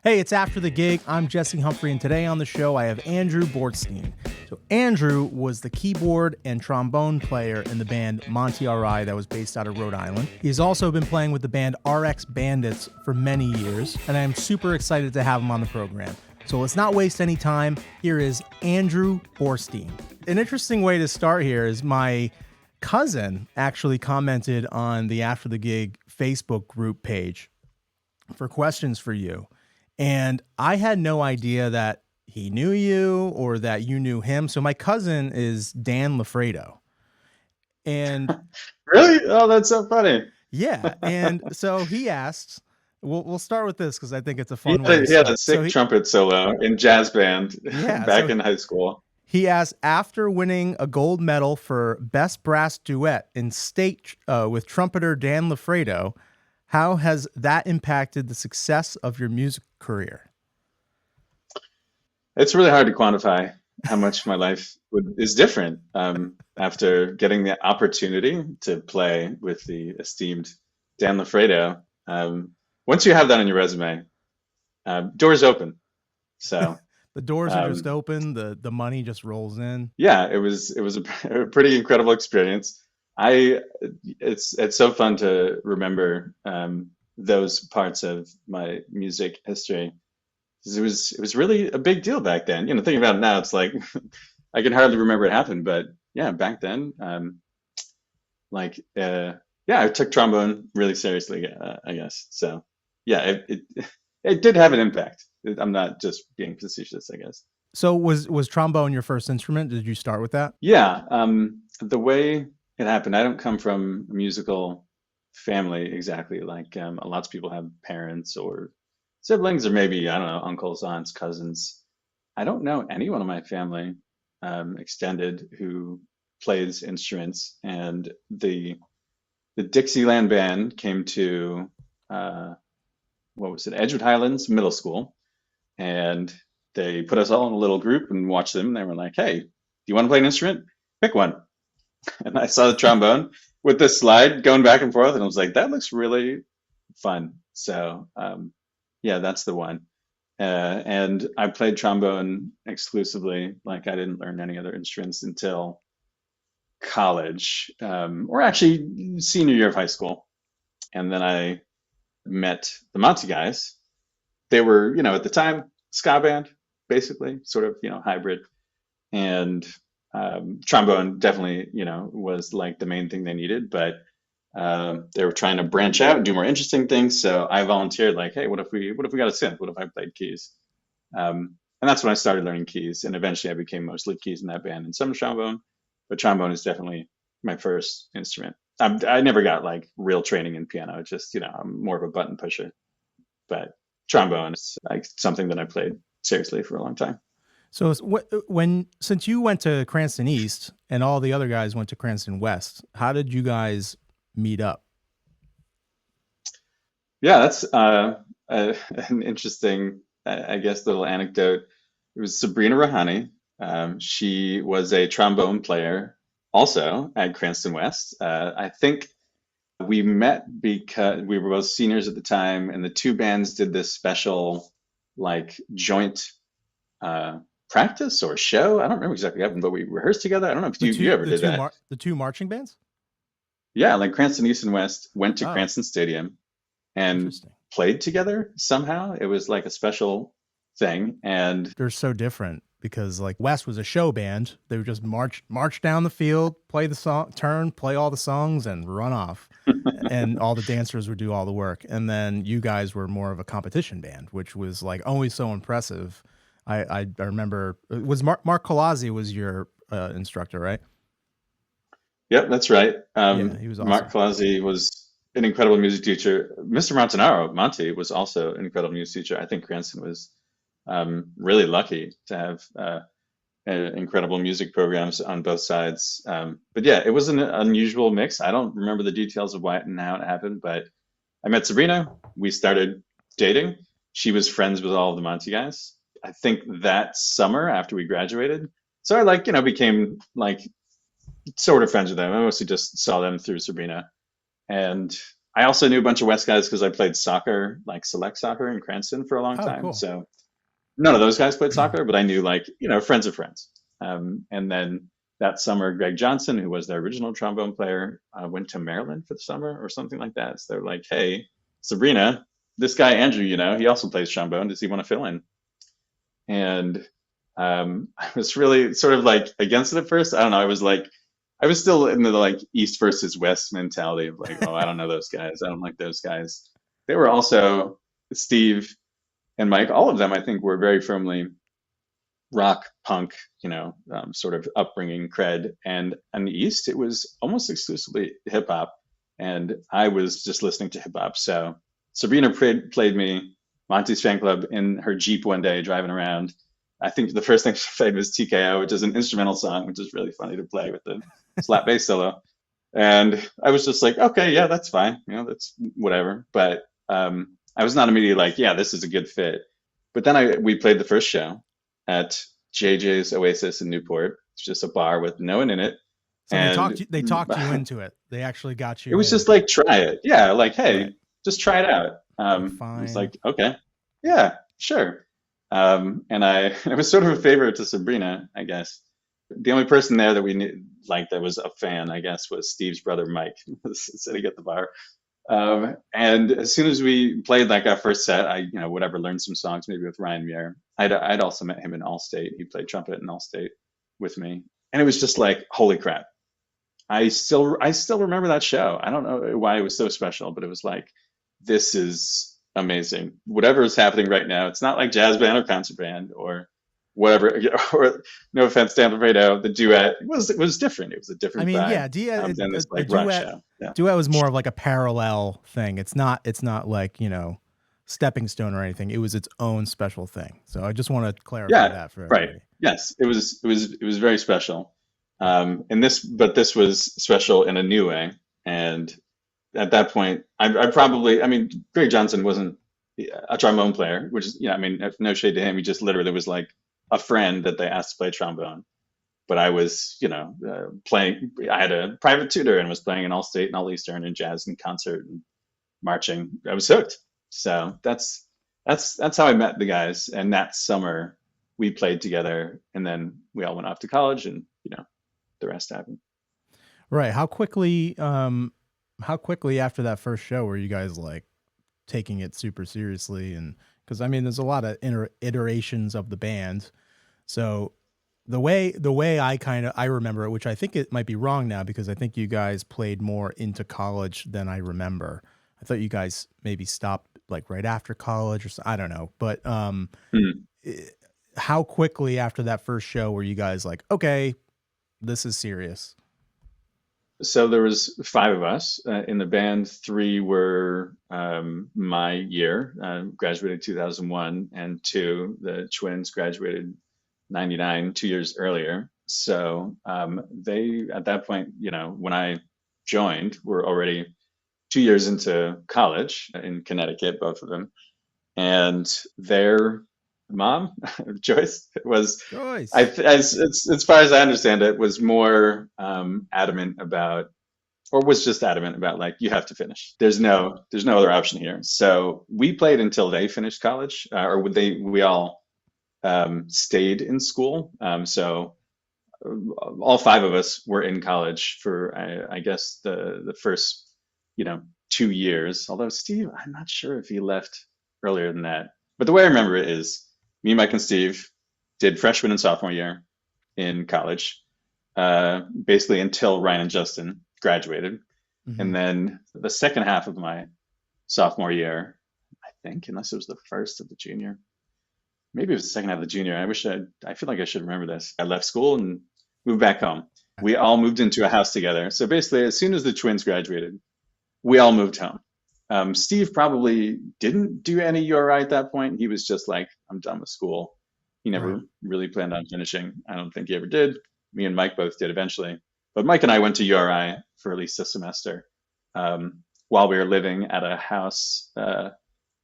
Hey, it's After the Gig. I'm Jesse Humphrey, and today on the show I have Andrew Borstein. So Andrew was the keyboard and trombone player in the band Monty Are I that was based out of Rhode Island. He's also been playing with the band Rx Bandits for many years, and I'm super excited to have him on the program. So let's not waste any time. Here is Andrew Borstein. An interesting way to start here is my cousin actually commented on the After the Gig Facebook group page for questions for you. And I had no idea that he knew you or that you knew him. So my cousin is Dan Lafredo. And Really? Oh, that's so funny. yeah. And so he asked, we'll start with this because I think it's a He fun way had to a, he had a start. sick trumpet solo in jazz band Yeah. back So in high school. he asked, after winning a gold medal for Best Brass Duet in state with trumpeter Dan Lafredo, how has that impacted the success of your music career? It's really hard to quantify how much my life is different after getting the opportunity to play with the esteemed Dan Lafredo. Once you have that on your resume, doors open. So The doors are just um, open. The money just rolls in. yeah, it was a pretty incredible experience. I it's so fun to remember those parts of my music history. 'Cause it was really a big deal back then. Thinking about it now, it's like I can hardly remember it happened, but yeah, back then, like yeah, I took trombone really seriously, I guess. So yeah, it did have an impact. I'm not just being facetious, I guess. So was trombone your first instrument? Did you start with that? Yeah, the way it happened, I don't come from a musical family exactly. Like lots of people have parents or siblings, or maybe, I don't know, uncles, aunts, cousins. I don't know anyone in my family extended who plays instruments. And the Dixieland band came to uh, what was it, Edgewood Highlands Middle School, and they put us all in a little group and watched them. And they were like, "Hey, do you want to play an instrument? Pick one." And I saw the trombone with this slide going back and forth, and I was like, "That looks really fun." So yeah, that's the one. And I played trombone exclusively. Like I didn't learn any other instruments until college, or actually senior year of high school. And then I met the Monty guys. They were, at the time, ska band, basically, sort of, hybrid. And trombone definitely, was like the main thing they needed, but they were trying to branch out and do more interesting things. So I volunteered, like, hey, what if we got a synth? What if I played keys? And that's when I started learning keys. And eventually I became mostly keys in that band and some trombone, but trombone is definitely my first instrument. I never got like real training in piano. It's just, I'm more of a button pusher, but trombone is like something that I played seriously for a long time. So since you went to Cranston East and all the other guys went to Cranston West, how did you guys meet up? Yeah, that's an interesting, I guess, little anecdote. It was Sabrina Rahani. She was a trombone player also at Cranston West. I think we met because we were both seniors at the time, and the two bands did this special, like, joint practice or show. I don't remember exactly what happened, but we rehearsed together. I don't know if The you two ever the did two that. mar- the two marching bands? Yeah, like Cranston East and West went to Oh, Cranston Stadium and interesting. played together somehow. It was like a special thing. And They're so different because like West was a show band. They would just march down the field, play the song, turn, play all the songs, and run off. And all the dancers would do all the work. And then you guys were more of a competition band, which was like always so impressive. I remember it was Mark Colazzi was your instructor, right? yep, that's right. Yeah, he was Mark awesome. Clausy was an incredible music teacher. Mr. Monty was also an incredible music teacher. I think Cranston was really lucky to have incredible music programs on both sides. But yeah, it was an unusual mix. I don't remember the details of why and how it happened, but I met Sabrina. We started dating. She was friends with all of the Monty guys. I think that summer after we graduated. So I like, became like sort of friends with them. I mostly just saw them through Sabrina. And I also knew a bunch of West guys because I played soccer, like select soccer in Cranston for a long Oh, time. cool. So none of those guys played soccer, but I knew like, friends of friends. And then that summer, Greg Johnson, who was their original trombone player, went to Maryland for the summer or something like that. So they're like, hey, Sabrina, this guy, Andrew, he also plays trombone. Does he want to fill in? And I was really sort of like against it at first. I don't know. I was still in the like East versus West mentality of like, oh, I don't know those guys. I don't like those guys. They were also Steve and Mike. All of them, I think, were very firmly rock, punk, sort of upbringing cred. And on the East, it was almost exclusively hip hop. And I was just listening to hip hop. So Sabrina played me Monty's Fan Club in her Jeep one day driving around. I think the first thing she played was TKO, which is an instrumental song, which is really funny to play with the slap bass solo. And I was just like, okay, yeah, that's fine. That's whatever. But I was not immediately like, yeah, this is a good fit. But then we played the first show at JJ's Oasis in Newport. It's just a bar with no one in it. So and they talked you into it. They actually got you. It was just like, try it. Yeah, like, hey, right. Just try it out. Fine. It was like, okay, yeah, sure. And it was sort of a favor to Sabrina, I guess. The only person there that we knew, like, that was a fan, I guess, was Steve's brother Mike, sitting at the bar. And as soon as we played like our first set, I learned some songs maybe with Ryan Muir. I'd also met him in Allstate. He played trumpet in Allstate with me, and it was just like, holy crap! I still remember that show. I don't know why it was so special, but it was like, this is amazing. Whatever is happening right now, it's not like jazz band or concert band or whatever. Or no offense, Dan Fredo, the duet was different. It was a different. I mean, vibe, yeah, than this like duet, rock show. Yeah. Duet was more of like a parallel thing. It's not like stepping stone or anything. It was its own special thing. So I just want to clarify that for everybody. Right. Yes, it was very special. But this was special in a new way. And at that point, I mean, Greg Johnson wasn't a trombone player, which is, no shade to him. He just literally was like a friend that they asked to play trombone. But I was, playing. I had a private tutor and was playing in Allstate and All Eastern and jazz and concert and marching. I was hooked. So that's how I met the guys. And that summer we played together, and then we all went off to college, and the rest happened. Right. How quickly after that first show were you guys like taking it super seriously? And because I mean, there's a lot of iterations of the band. So the way I remember it, which I think it might be wrong now, because I think you guys played more into college than I remember. I thought you guys maybe stopped like right after college or I don't know. But how quickly after that first show were you guys like, okay, this is serious? So there was 5 of us in the band. 3 were my year, graduated 2001, and 2, the twins, graduated 99, 2 years earlier. So they, at that point, when I joined, were already 2 years into college in Connecticut, both of them. And their mom, Joyce, was, as far as I understand it, was more adamant about, or was just adamant about, like, you have to finish. There's no other option here. So we played until they finished college, we all stayed in school. So all 5 of us were in college for, I guess, the first, 2 years. Although Steve, I'm not sure if he left earlier than that. But the way I remember it is, me, Mike, and Steve did freshman and sophomore year in college, basically until Ryan and Justin graduated. Mm-hmm. And then the second half of my sophomore year, I think, unless it was the first of the junior, maybe it was the second half of the junior. I feel like I should remember this. I left school and moved back home. We all moved into a house together. So basically, as soon as the twins graduated, we all moved home. Steve probably didn't do any URI at that point. He was just like, I'm done with school. He never really planned on finishing. I don't think he ever did. Me and Mike both did eventually. But Mike and I went to URI for at least a semester while we were living at a house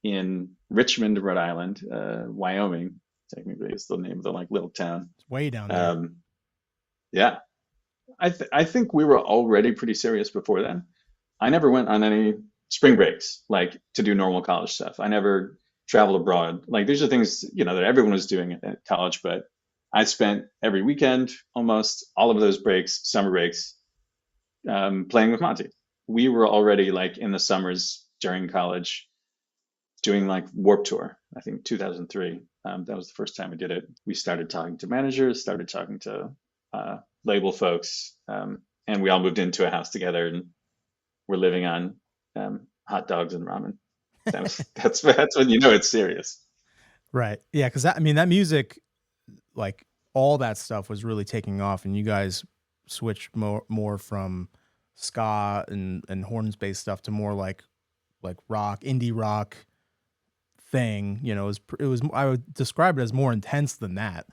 in Richmond, Rhode Island, Wyoming, technically is the name of the like little town. It's way down there. Yeah. I think we were already pretty serious before then. I never went on any spring breaks, like to do normal college stuff. I never traveled abroad. Like these are things, that everyone was doing at college, but I spent every weekend, almost all of those breaks, summer breaks, playing with Monty. We were already like in the summers during college doing like Warp Tour, I think 2003. That was the first time I did it. We started talking to managers, started talking to label folks, and we all moved into a house together and we're living on hot dogs and ramen. That's when it's serious. Right. Yeah, because that music, like all that stuff was really taking off, and you guys switched more from ska and horns based stuff to more like rock, indie rock thing. It was I would describe it as more intense than that.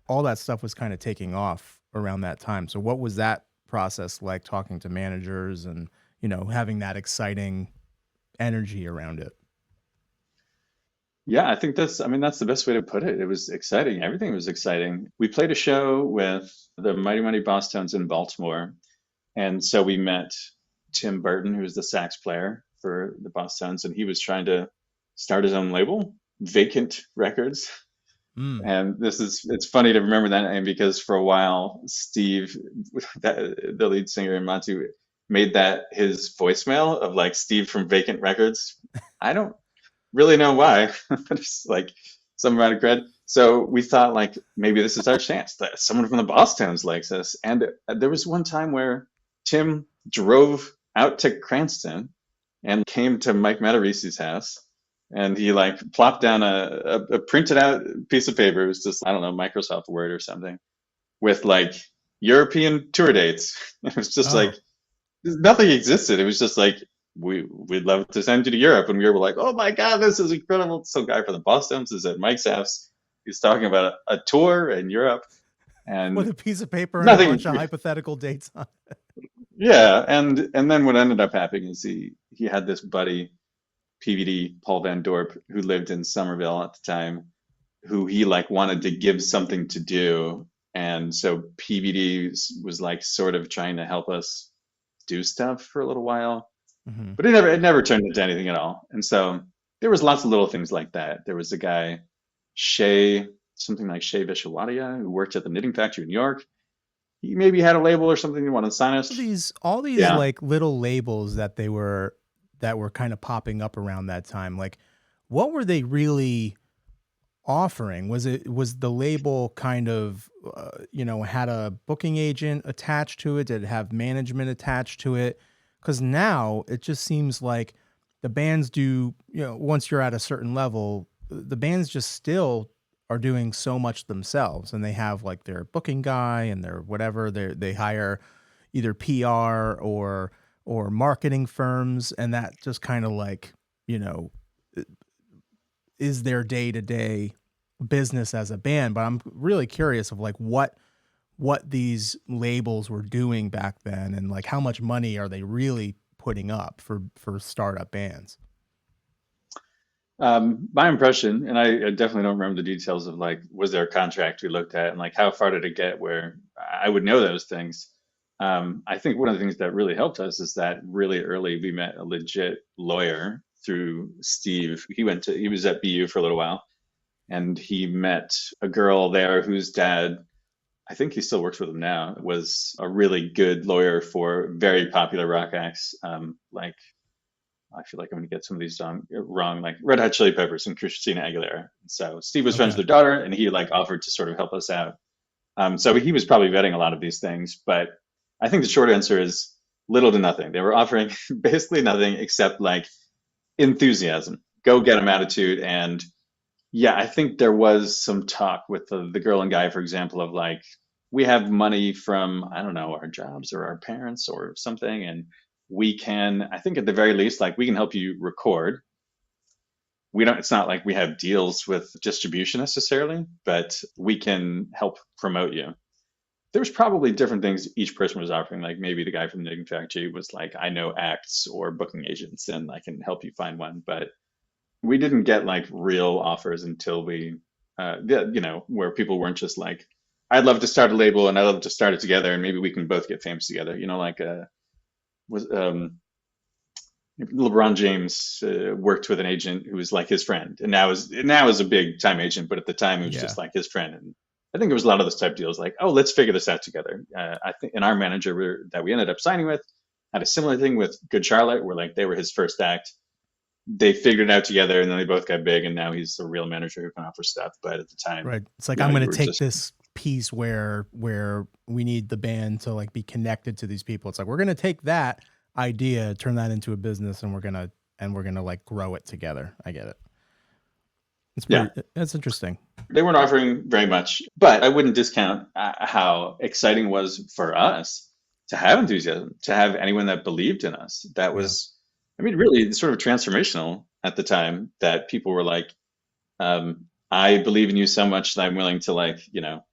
All that stuff was kind of taking off around that time. So what was that process like, talking to managers and having that exciting energy around it? Yeah, I think that's the best way to put it. It was exciting. Everything was exciting. We played a show with the Mighty Mighty Bosstones in Baltimore. And so we met Tim Burton, who's the sax player for the Bosstones, and he was trying to start his own label, Vacant Records. And it's funny to remember that name because for a while, Steve, the lead singer in Monty, made that his voicemail of like Steve from Vacant Records. I don't really know why, but it's like some amount of cred. So we thought like maybe this is our chance that someone from the Bosstones likes us. And there was one time where Tim drove out to Cranston and came to Mike Matarisi's house, and he like plopped down a printed out piece of paper. It was just, I don't know, Microsoft Word or something, with like European tour dates. It was just like nothing existed. It was just like, we'd love to send you to Europe. And we were like, oh my God, this is incredible. Some guy from the Bosstones is at Mike's house. He's talking about a tour in Europe. And with a piece of paper and a bunch of hypothetical dates on it. Yeah, and then what ended up happening is he had this buddy, PVD, Paul Van Dorp, who lived in Somerville at the time, who he like wanted to give something to do. And so PVD was like sort of trying to help us do stuff for a little while. But it never turned into anything at all. And so there was lots of little things like that. There was a guy, something like Shea Vishawadia, who worked at the Knitting Factory in New York. He maybe had a label or something he wanted to sign us. All these like little labels that were kind of popping up around that time. Like, what were they really offering? Was the label kind of had a booking agent attached to it? Did it have management attached to it? Because now it just seems like the bands do, once you're at a certain level, the bands just still are doing so much themselves, and they have like their booking guy and their whatever. They hire either PR or marketing firms, and that just kind of like, is their day-to-day business as a band. But I'm really curious of like what these labels were doing back then, and like how much money are they really putting up for startup bands? My impression, and I definitely don't remember the details of like, was there a contract we looked at and like how far did it get where I would know those things. I think one of the things that really helped us is that really early we met a legit lawyer through Steve. He was at BU for a little while, and he met a girl there whose dad, I think he still works with him now, was a really good lawyer for very popular rock acts. Like, I feel like I'm going to get some of these wrong, like Red Hot Chili Peppers and Christina Aguilera. So Steve was friends with their daughter, and he like offered to sort of help us out. So he was probably vetting a lot of these things, but I think the short answer is little to nothing. They were offering basically nothing except like enthusiasm, go get 'em attitude. And yeah, I think there was some talk with the girl and guy, for example, of like, we have money from, I don't know, our jobs or our parents or something, and we can, I think at the very least, like we can help you record. It's not like we have deals with distribution necessarily, but we can help promote you. There was probably different things each person was offering. Like maybe the guy from the Knitting Factory was like, I know acts or booking agents and I can help you find one. But we didn't get like real offers until we, where people weren't just like, I'd love to start a label and I'd love to start it together and maybe we can both get famous together. LeBron James worked with an agent who was like his friend, and now is a big time agent, but at the time he was Yeah. just like his friend. And I think there was a lot of those type deals, like, oh, let's figure this out together. I think, and our manager that we ended up signing with had a similar thing with Good Charlotte, where like they were his first act. They figured it out together, and then they both got big, and now he's a real manager who can offer stuff. But at the time, Right. It's like, you know, I'm going you to were take just this piece where we need the band to like be connected to these people. It's like, we're going to take that idea, turn that into a business, and we're going to like grow it together. I get it. That's interesting. They weren't offering very much, but I wouldn't discount how exciting it was for us to have enthusiasm, to have anyone that believed in us. That was, I mean, really sort of transformational at the time, that people were like, I believe in you so much that I'm willing to, like, you know,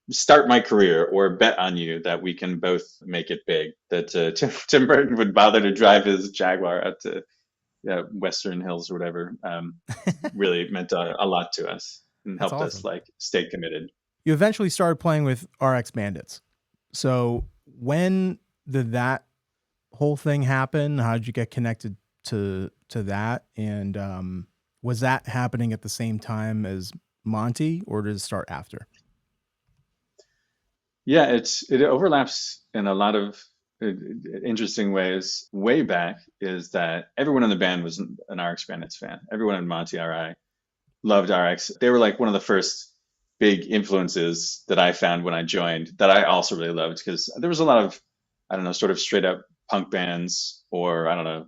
start my career or bet on you that we can both make it big. That Tim Burton would bother to drive his Jaguar out to Western Hills or whatever, really meant a lot to us and That's helped awesome. us like stay committed. You eventually started playing with RX Bandits. So when did that whole thing happen? How did you get connected to that? And was that happening at the same time as Monty, or did it start after? Yeah, it overlaps in a lot of interesting ways. Way back is that everyone in the band was an RX Bandits fan. Everyone in Monty Are I loved RX. They were like one of the first big influences that I found when I joined, that I also really loved, because there was a lot of, I don't know, sort of straight up punk bands, or I don't know,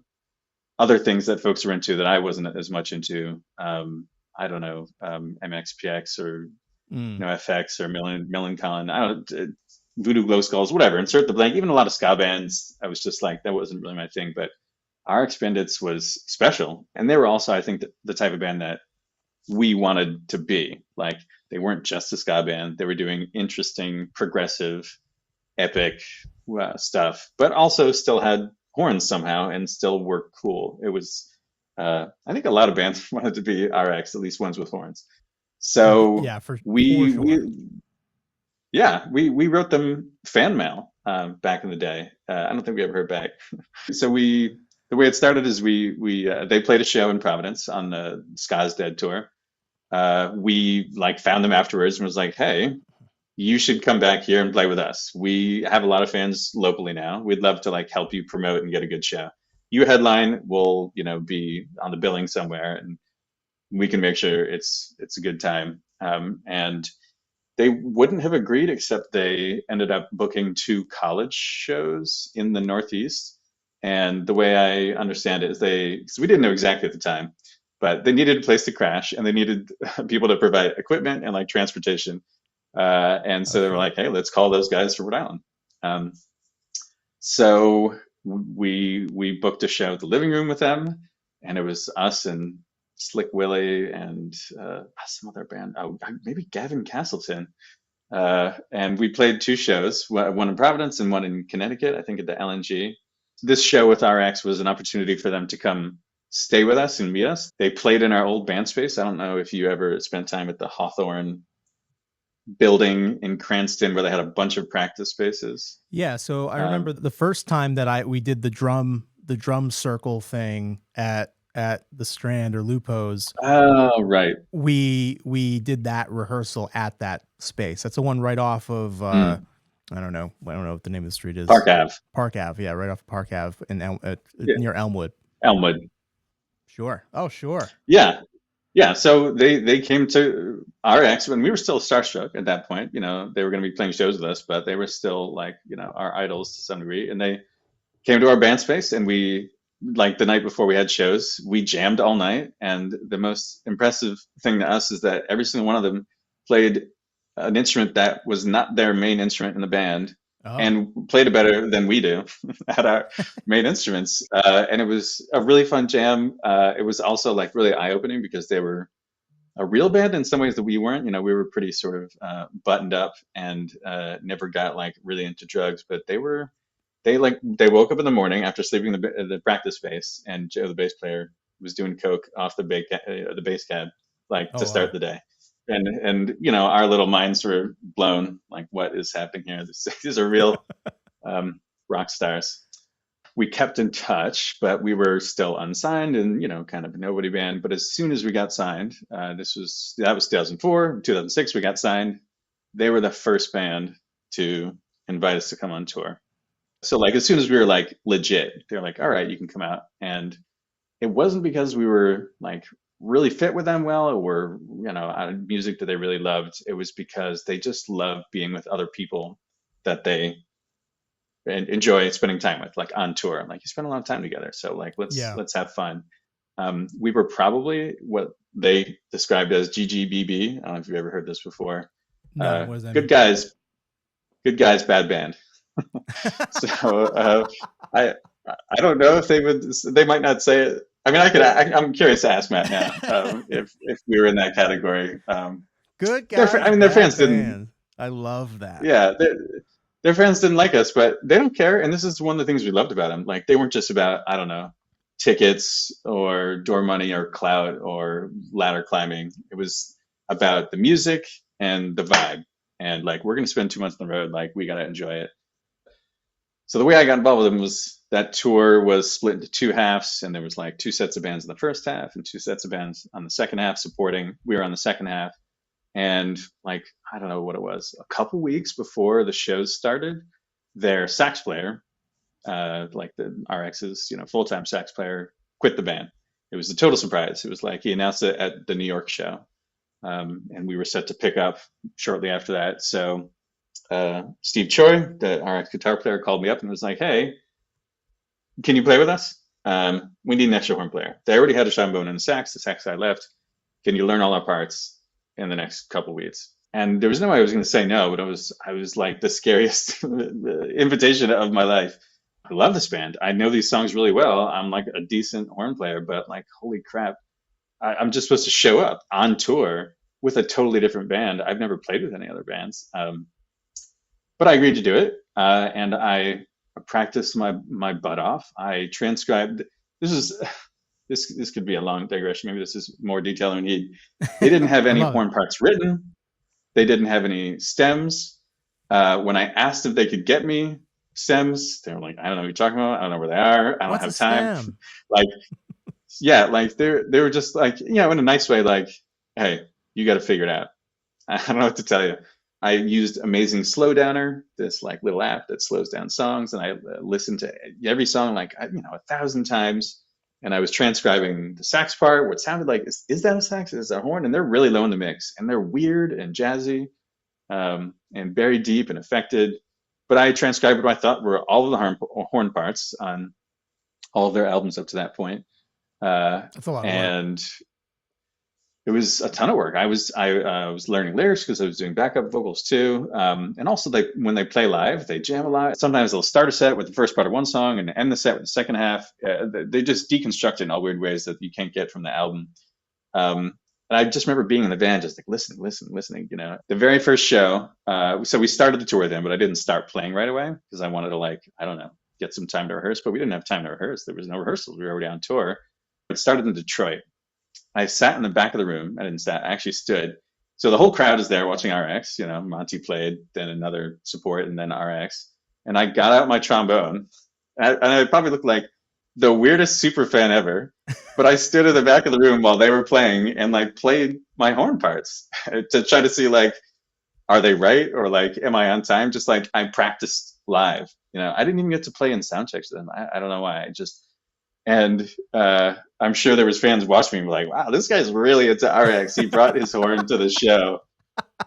other things that folks were into that I wasn't as much into. I don't know, MXPX or FX or Millencolin. I don't Voodoo Glow Skulls, whatever. Insert the blank. Even a lot of ska bands, I was just like, that wasn't really my thing. But RX Bandits was special, and they were also, I think, the type of band that we wanted to be. Like, they weren't just a ska band; they were doing interesting, progressive, epic stuff, but also still had horns somehow and still were cool. It was, I think, a lot of bands wanted to be RX, at least ones with horns. So Yeah, for we sure. we wrote them fan mail back in the day. I don't think we ever heard back. So the way it started is we they played a show in Providence on the Ska's Dead tour. We like found them afterwards and was like, hey, you should come back here and play with us. We have a lot of fans locally now. We'd love to like help you promote and get a good show. You headline, we'll, you know, be on the billing somewhere, and we can make sure it's a good time. And they wouldn't have agreed, except they ended up booking 2 college shows in the Northeast. And the way I understand it is because we didn't know exactly at the time, but they needed a place to crash, and they needed people to provide equipment and like transportation. And so they were like, hey, let's call those guys for Rhode Island. Um, so we booked a show at the living room with them, and it was us and Slick Willie and some other band, maybe Gavin Castleton. And we played 2 shows, one in Providence and one in Connecticut, I think at the LNG. This show with RX was an opportunity for them to come stay with us and meet us. They played in our old band space. I don't know if you ever spent time at the Hawthorne building in Cranston, where they had a bunch of practice spaces. Yeah, so I remember the first time that we did the drum circle thing at the Strand or Lupo's. Oh, right. We did that rehearsal at that space. That's the one right off of I don't know what the name of the street is. Park Ave. Park Ave, yeah, right off of Park Ave near Elmwood. Elmwood. Sure. Oh, sure. Yeah. Yeah, so they came to RX when we were still starstruck at that point. You know, they were going to be playing shows with us, but they were still like, you know, our idols to some degree. And they came to our band space, and we, like the night before we had shows, we jammed all night. And the most impressive thing to us is that every single one of them played an instrument that was not their main instrument in the band, and played it better than we do at our main instruments. And it was a really fun jam. It was also like really eye-opening, because they were a real band in some ways that we weren't. You know, we were pretty sort of buttoned up and never got like really into drugs, but they woke up in the morning after sleeping in the practice space, and Joe, the bass player, was doing coke off the bass cab, like to start the day. And you know, our little minds were blown, like, what is happening here? These are real rock stars. we kept in touch, but we were still unsigned and, kind of a nobody band. But as soon as we got signed, that was 2004, 2006, we got signed. They were the first band to invite us to come on tour. So like as soon as we were like legit, they're like, all right, you can come out. And it wasn't because we were like really fit with them well, or music that they really loved. It was because they just loved being with other people that they enjoy spending time with, like on tour. Like you spend a lot of time together, so like let's have fun. We were probably what they described as GGBB. I don't know if you've ever heard this before. No, what does that good mean? good guys, bad band. So I don't know if they might not say it. I mean, I'm curious to ask Matt now if we were in that category. Good guys. Their fans band. didn't. I love that. Yeah, their fans didn't like us, but they don't care. And this is one of the things we loved about them. Like they weren't just about, I don't know, tickets or door money or clout or ladder climbing. It was about the music and the vibe. And like, we're going to spend 2 months on the road. Like we got to enjoy it. So the way I got involved with them was that tour was split into two halves, and there was like two sets of bands in the first half and two sets of bands on the second half supporting. We were on the second half, and like, I don't know what it was, a couple weeks before the shows started, their sax player, like the RX's, full-time sax player, quit the band. It was a total surprise. It was like he announced it at the New York show, and we were set to pick up shortly after that. So Steve Choi, the RX guitar player, called me up and was like, hey, can you play with us? We need an extra horn player. They already had a trombone and a sax. The sax guy left. Can you learn all our parts in the next couple weeks? And there was no way I was going to say no, but I was like the scariest invitation of my life. I love this band. I know these songs really well. I'm like a decent horn player, but like, holy crap, I'm just supposed to show up on tour with a totally different band. I've never played with any other bands. But I agreed to do it, and I practiced my butt off. I transcribed. This could be a long digression. Maybe this is more detail than we need. They didn't have any horn parts written. They didn't have any stems. When I asked if they could get me stems, they were like, "I don't know what you're talking about. I don't know where they are. I don't have time." Like, yeah, like they were just like, in a nice way, like, "Hey, you got to figure it out." I don't know what to tell you. I used Amazing Slowdowner, this like little app that slows down songs, and I listened to every song like 1,000 times, and I was transcribing the sax part, what sounded like is that a sax? Is that a horn? And they're really low in the mix, and they're weird and jazzy, and very deep and affected. But I transcribed what I thought were all of the horn parts on all of their albums up to that point. That's a lot of work. It was a ton of work. I was learning lyrics because I was doing backup vocals too, and also when they play live, they jam a lot. Sometimes they'll start a set with the first part of one song and end the set with the second half. They just deconstruct it in all weird ways that you can't get from the album. And I just remember being in the van, just like listening. The very first show, so we started the tour then, but I didn't start playing right away because I wanted to get some time to rehearse. But we didn't have time to rehearse. There was no rehearsals. We were already on tour. It started in Detroit. I sat in the back of the room. I didn't sat. I actually stood. So the whole crowd is there watching RX. Monty played, then another support, and then RX. And I got out my trombone, and I probably looked like the weirdest super fan ever. But I stood in the back of the room while they were playing and like played my horn parts to try to see like, are they right, or like, am I on time? Just like I practiced live. I didn't even get to play in sound checks with them. I don't know why. And I'm sure there was fans watching me like, wow, this guy's really into RX. He brought his horn to the show.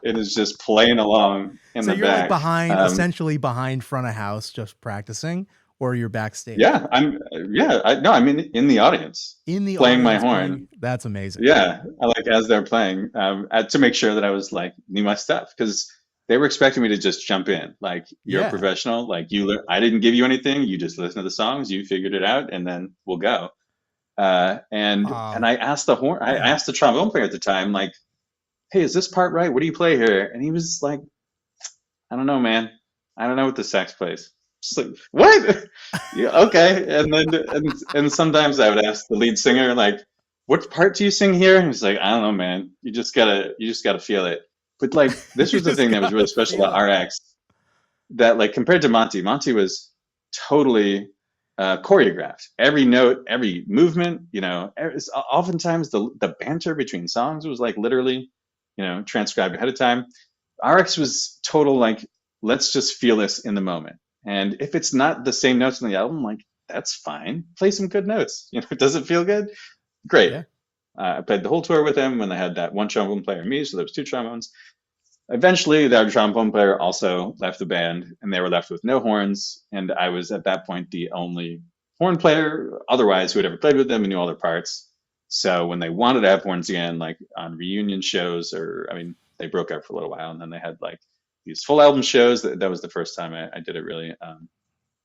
It is just playing along in the back. So you're like behind, essentially behind front of house, just practicing, or you're backstage? Yeah, I'm in the audience. Playing my horn. That's amazing. Yeah, I like as they're playing to make sure that I was like knew my stuff, because they were expecting me to just jump in. Like, you're a professional. Like, I didn't give you anything. You just listen to the songs. You figured it out, and then we'll go. And I asked I asked the trombone player at the time, like, hey, is this part right? What do you play here? And he was like, I don't know, man. I don't know what the sax plays. Just like, what? Yeah, okay. And then and sometimes I would ask the lead singer, like, what part do you sing here? And he's like, I don't know, man. You just gotta feel it. But like, this was the thing that was really special about RX, that like compared to Monty was totally choreographed. Every note, every movement, oftentimes the banter between songs was like literally, transcribed ahead of time. RX was total like, let's just feel this in the moment. And if it's not the same notes in the album, like that's fine. Play some good notes. Does it feel good? Great. Yeah. I played the whole tour with them when they had that one trombone player and me, so there was two trombones. Eventually, their trombone player also left the band, and they were left with no horns. And I was at that point the only horn player, otherwise, who had ever played with them and knew all their parts. So when they wanted to have horns again, like on reunion shows, they broke up for a little while, and then they had like these full album shows. That was the first time I did it really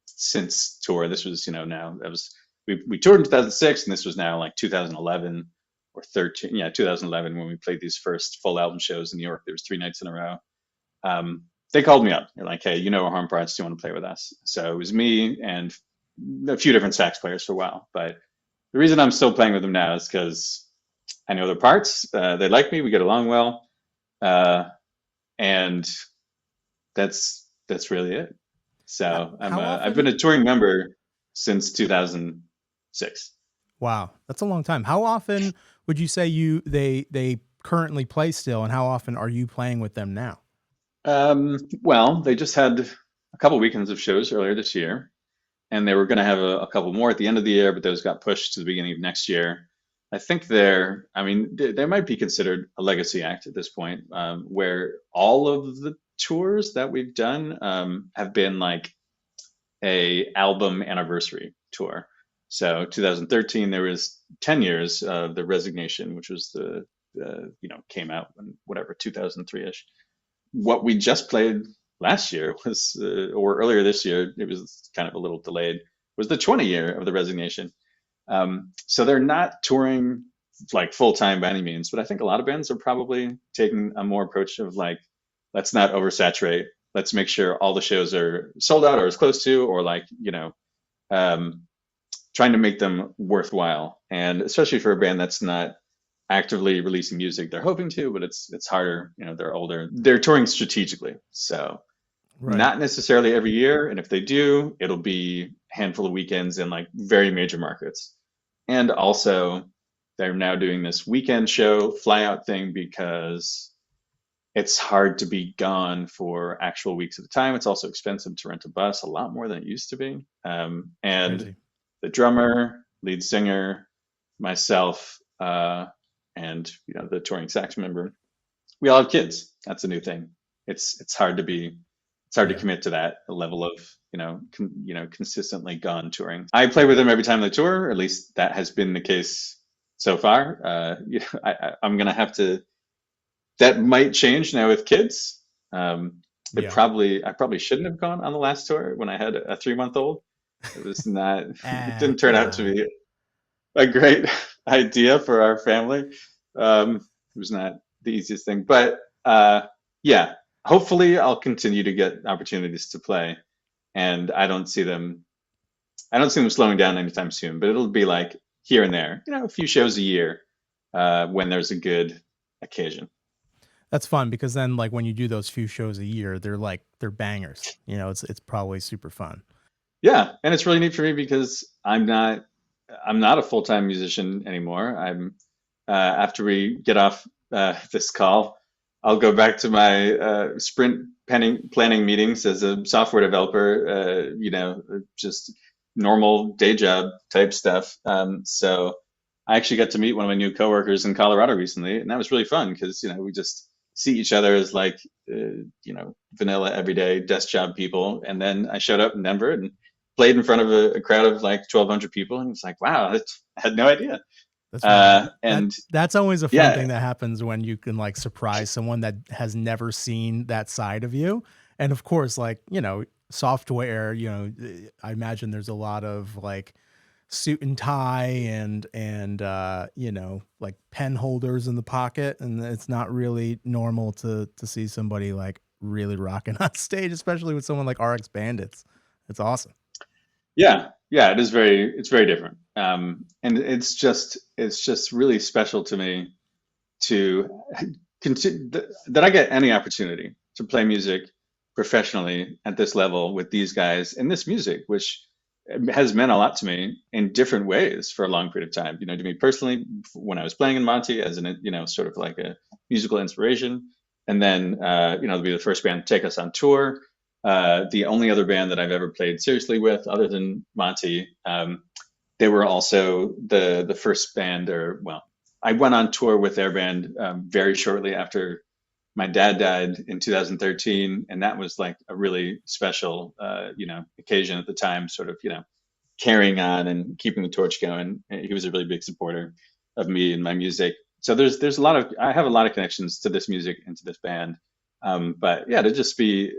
since tour. This was, now that was we toured in 2006, and this was now like 2011 or 13, 2011 when we played these first full album shows in New York. There was 3 nights in a row. They called me up. They're like, "Hey, our horn parts. Do you want to play with us?" So it was me and a few different sax players for a while. But the reason I'm still playing with them now is because I know their parts. They like me. We get along well, and that's really it. So I've been a touring member since 2006. Wow, that's a long time. How often would you say they currently play still, and how often are you playing with them now? Well, they just had a couple weekends of shows earlier this year, and they were going to have a couple more at the end of the year, but those got pushed to the beginning of next year. I think they might be considered a legacy act at this point, where all of the tours that we've done have been like a album anniversary tour. So 2013, there was 10 years of the Resignation, which was came out in whatever 2003ish. What we just played last year was, or earlier this year, it was kind of a little delayed, was the 20 year of the Resignation. So they're not touring like full time by any means, but I think a lot of bands are probably taking a more approach of like, let's not oversaturate. Let's make sure all the shows are sold out or as close to, or like, trying to make them worthwhile. And especially for a band that's not actively releasing music, they're hoping to, but it's harder. They're older. They're touring strategically. So not necessarily every year. And if they do, it'll be a handful of weekends in like very major markets. And also they're now doing this weekend show fly out thing because it's hard to be gone for actual weeks at a time. It's also expensive to rent a bus, a lot more than it used to be. And crazy. The drummer, lead singer, myself, and the touring sax member, we all have kids. That's a new thing. It's hard to commit to that level of consistently gone touring. I play with them every time they tour, or at least that has been the case so far. I'm gonna have to. That might change now with kids. I probably shouldn't have gone on the last tour when I had a 3-month-old. It was not. It didn't turn out to be a great idea for our family. It was not the easiest thing, but hopefully I'll continue to get opportunities to play, and I don't see them slowing down anytime soon. But it'll be like here and there, a few shows a year when there's a good occasion. That's fun because then, like, when you do those few shows a year, they're bangers. It's probably super fun. Yeah, and it's really neat for me because I'm not a full-time musician anymore. I'm after we get off this call, I'll go back to my sprint planning meetings as a software developer. Just normal day job type stuff. So I actually got to meet one of my new coworkers in Colorado recently, and that was really fun because we just see each other as like vanilla everyday desk job people. And then I showed up in Denver and played in front of a crowd of like 1,200 people, and it's like, wow, I had no idea. That's always a fun thing that happens when you can like surprise someone that has never seen that side of you. And of course, like, software, I imagine there's a lot of like suit and tie and like pen holders in the pocket, and it's not really normal to see somebody like really rocking on stage, especially with someone like Rx Bandits. It's awesome. Yeah, it's very different. And it's just really special to me to that I get any opportunity to play music professionally at this level with these guys and this music, which has meant a lot to me in different ways for a long period of time. To me personally, when I was playing in Monty as an, sort of like a musical inspiration, and then, to be the first band to take us on tour. The only other band that I've ever played seriously with, other than Monty, they were also the first band, or well, I went on tour with their band very shortly after my dad died in 2013, and that was like a really special, occasion at the time. Sort of, carrying on and keeping the torch going. He was a really big supporter of me and my music. So there's a lot of I have a lot of connections to this music and to this band. But yeah, to just be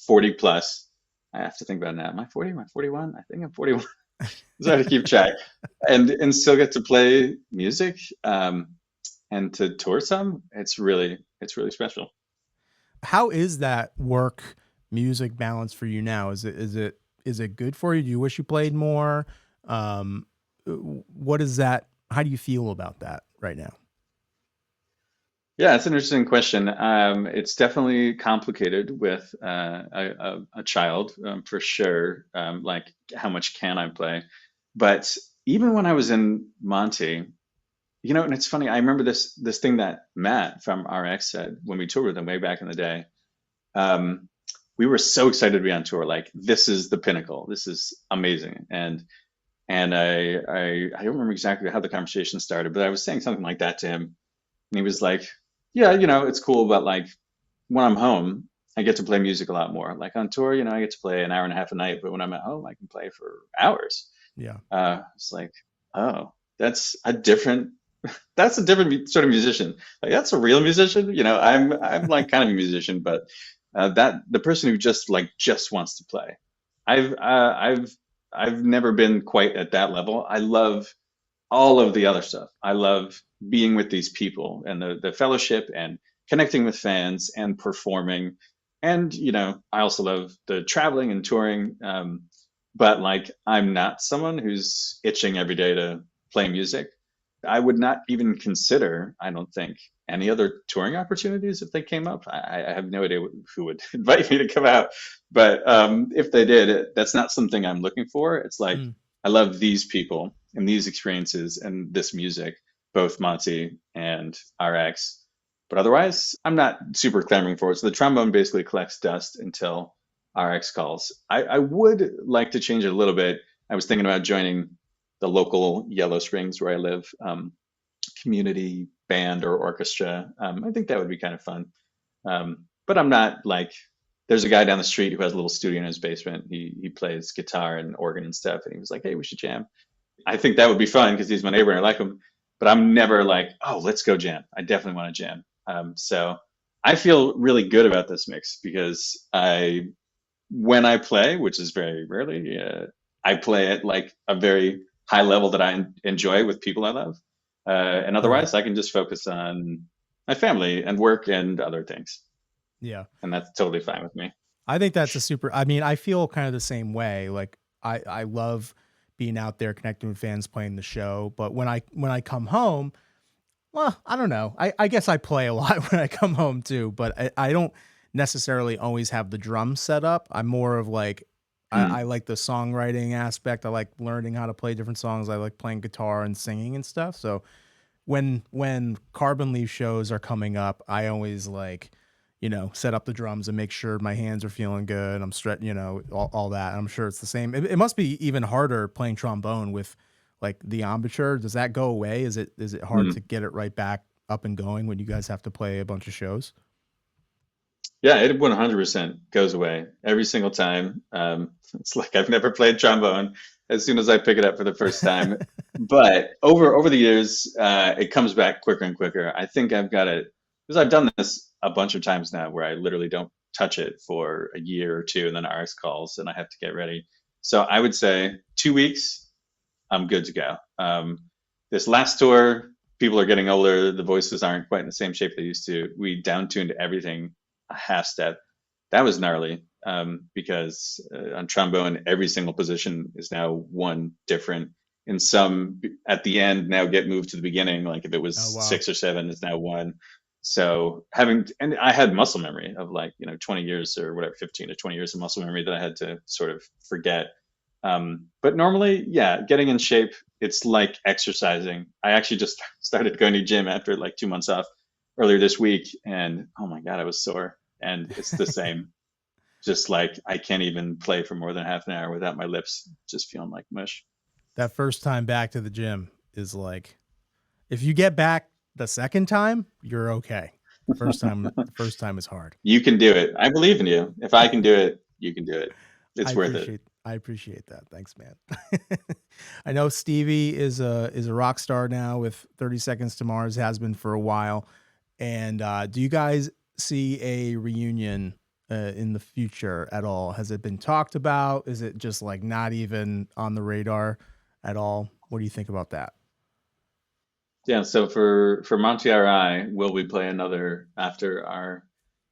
40 plus, I have to think about it now. Am I 40? Am I 41? I think I'm 41. It's hard to keep track, and still get to play music and to tour some. It's really special. How is that work music balance for you now? Is it good for you? Do you wish you played more? What is that? How do you feel about that right now? Yeah, it's an interesting question. It's definitely complicated with a child, for sure. Like, how much can I play? But even when I was in Monty, and it's funny. I remember this thing that Matt from RX said when we toured with him way back in the day. Um, we were so excited to be on tour. Like, this is the pinnacle. This is amazing. And I don't remember exactly how the conversation started, but I was saying something like that to him, and he was like, "Yeah, it's cool, but like when I'm home, I get to play music a lot more. Like on tour, I get to play an hour and a half a night, but when I'm at home, I can play for hours." Yeah. It's like, oh, that's a different sort of musician. Like, that's a real musician. I'm like kind of a musician, but that the person who just wants to play. I've uh, I've I've never been quite at that level. I love all of the other stuff. I love being with these people and the fellowship and connecting with fans and performing. And, I also love the traveling and touring. But like, I'm not someone who's itching every day to play music. I would not even consider, I don't think, any other touring opportunities if they came up. I have no idea who would invite me to come out, but if they did, that's not something I'm looking for. It's like, Mm. I love these people and these experiences and this music, both Monty and RX. But otherwise, I'm not super clamoring for it. So the trombone basically collects dust until RX calls. I would like to change it a little bit. I was thinking about joining the local Yellow Springs where I live, community band or orchestra. I think that would be kind of fun. But I'm not like, there's a guy down the street who has a little studio in his basement. He plays guitar and organ and stuff. And he was like, "Hey, we should jam." I think that would be fun because he's my neighbor and I like him. But I'm never like, "Oh, let's go jam." I definitely want to jam. So I feel really good about this mix because when I play, which is very rarely, I play at like a very high level that I enjoy with people I love. And Right. otherwise, I can just focus on my family and work and other things. Yeah. And that's totally fine with me. I think that's a super, I mean, I feel kind of the same way. Like I love being out there connecting with fans, playing the show. But when I come home, well, I don't know. I guess I play a lot when I come home too, but I don't necessarily always have the drums set up. I'm more of like, I Mm. like the songwriting aspect. I like learning how to play different songs. I like playing guitar and singing and stuff. So when Carbon Leaf shows are coming up, I always like, set up the drums and make sure my hands are feeling good. I'm stretching, all that. I'm sure it's the same. It must be even harder playing trombone with like the embouchure. Does that go away? Is it hard to Mm. get it right back up and going when you guys have to play a bunch of shows? Yeah, it 100% goes away every single time. It's like I've never played trombone as soon as I pick it up for the first time. But over the years, it comes back quicker and quicker. I think I've got it because I've done this a bunch of times now where I literally don't touch it for a year or two, and then RX calls and I have to get ready. So I would say 2 weeks, I'm good to go. This last tour, people are getting older. The voices aren't quite in the same shape they used to. We down tuned everything a half step. That was gnarly because on trombone, every single position is now one different. And some at the end now get moved to the beginning. Like if it was Oh wow. 6 or 7, it's now one. So and I had muscle memory of like, 20 years or whatever, 15 to 20 years of muscle memory that I had to sort of forget. But normally, yeah, getting in shape, it's like exercising. I actually just started going to gym after like 2 months off earlier this week, and oh my God, I was sore. And it's the same. Just like I can't even play for more than half an hour without my lips just feeling like mush. That first time back to the gym is like, if you get back the second time, you're okay. The first time is hard. You can do it. I believe in you. If I can do it, you can do it. It's worth it. I appreciate that. Thanks, man. I know Stevie is a rock star now with 30 Seconds to Mars, has been for a while. And do you guys see a reunion in the future at all? Has it been talked about? Is it just like not even on the radar at all? What do you think about that? Yeah, so for Monty Are I, will we play another after our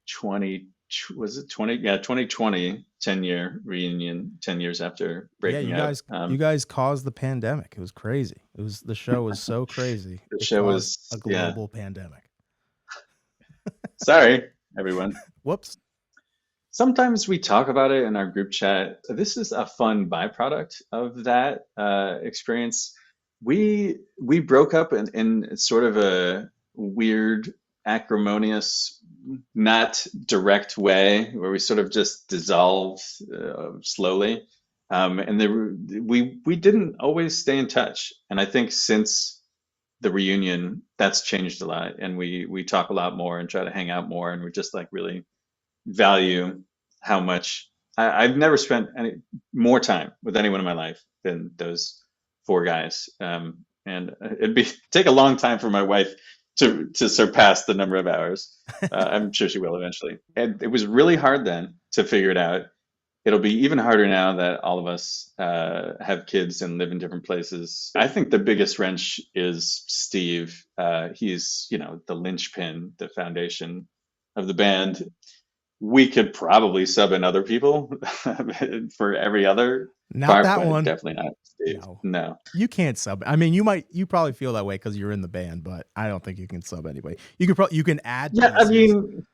20 was it 20? Yeah, 2020 10-year reunion, 10 years after Yeah, breaking up. you guys caused the pandemic. It was crazy. The show was so crazy. The It show caused was, a yeah. global pandemic. Sorry, everyone. Whoops. Sometimes we talk about it in our group chat. This is a fun byproduct of that experience. We broke up in sort of a weird, acrimonious, not direct way, where we sort of just dissolved slowly. And we didn't always stay in touch. And I think since the reunion, that's changed a lot. And we talk a lot more and try to hang out more. And we're just like really value how much I've never spent any more time with anyone in my life than those four guys. And it'd be take a long time for my wife to surpass the number of hours. I'm sure she will eventually. And it was really hard then to figure it out. It'll be even harder now that all of us have kids and live in different places. I think the biggest wrench is Steve. He's, the linchpin, the foundation of the band. We could probably sub in other people for every other Not part, that but one. definitely not Steve. No. You can't sub. I mean, you probably feel that way because you're in the band, but I don't think you can sub anybody. You can add. Yeah, pieces.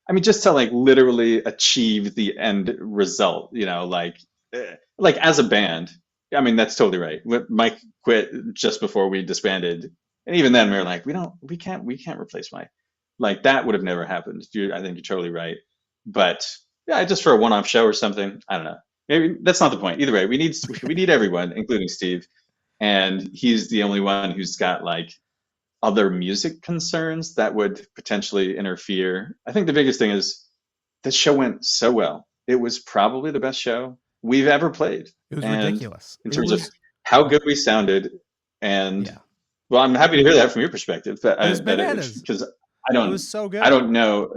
I mean, just to like literally achieve the end result, like as a band. I mean, that's totally right. Mike quit just before we disbanded, and even then we were like, we can't replace Mike. Like that would have never happened. I think you're totally right. But yeah, just for a one-off show or something, I don't know. Maybe that's not the point. Either way, we need everyone, including Steve, and he's the only one who's got like other music concerns that would potentially interfere. I think the biggest thing is this show went so well. It was probably the best show we've ever played. It was and ridiculous in terms of how good we sounded. And well, I'm happy to hear that from your perspective. Because it was so good. I don't know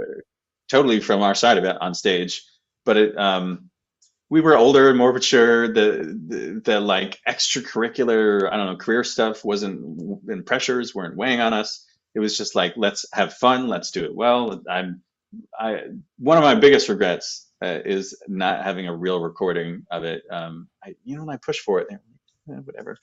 totally from our side of it on stage, but we were older and more mature. The like extracurricular, I don't know, career stuff and pressures weren't weighing on us. It was just like, let's have fun, let's do it well. One of my biggest regrets is not having a real recording of it. I pushed for it, whatever.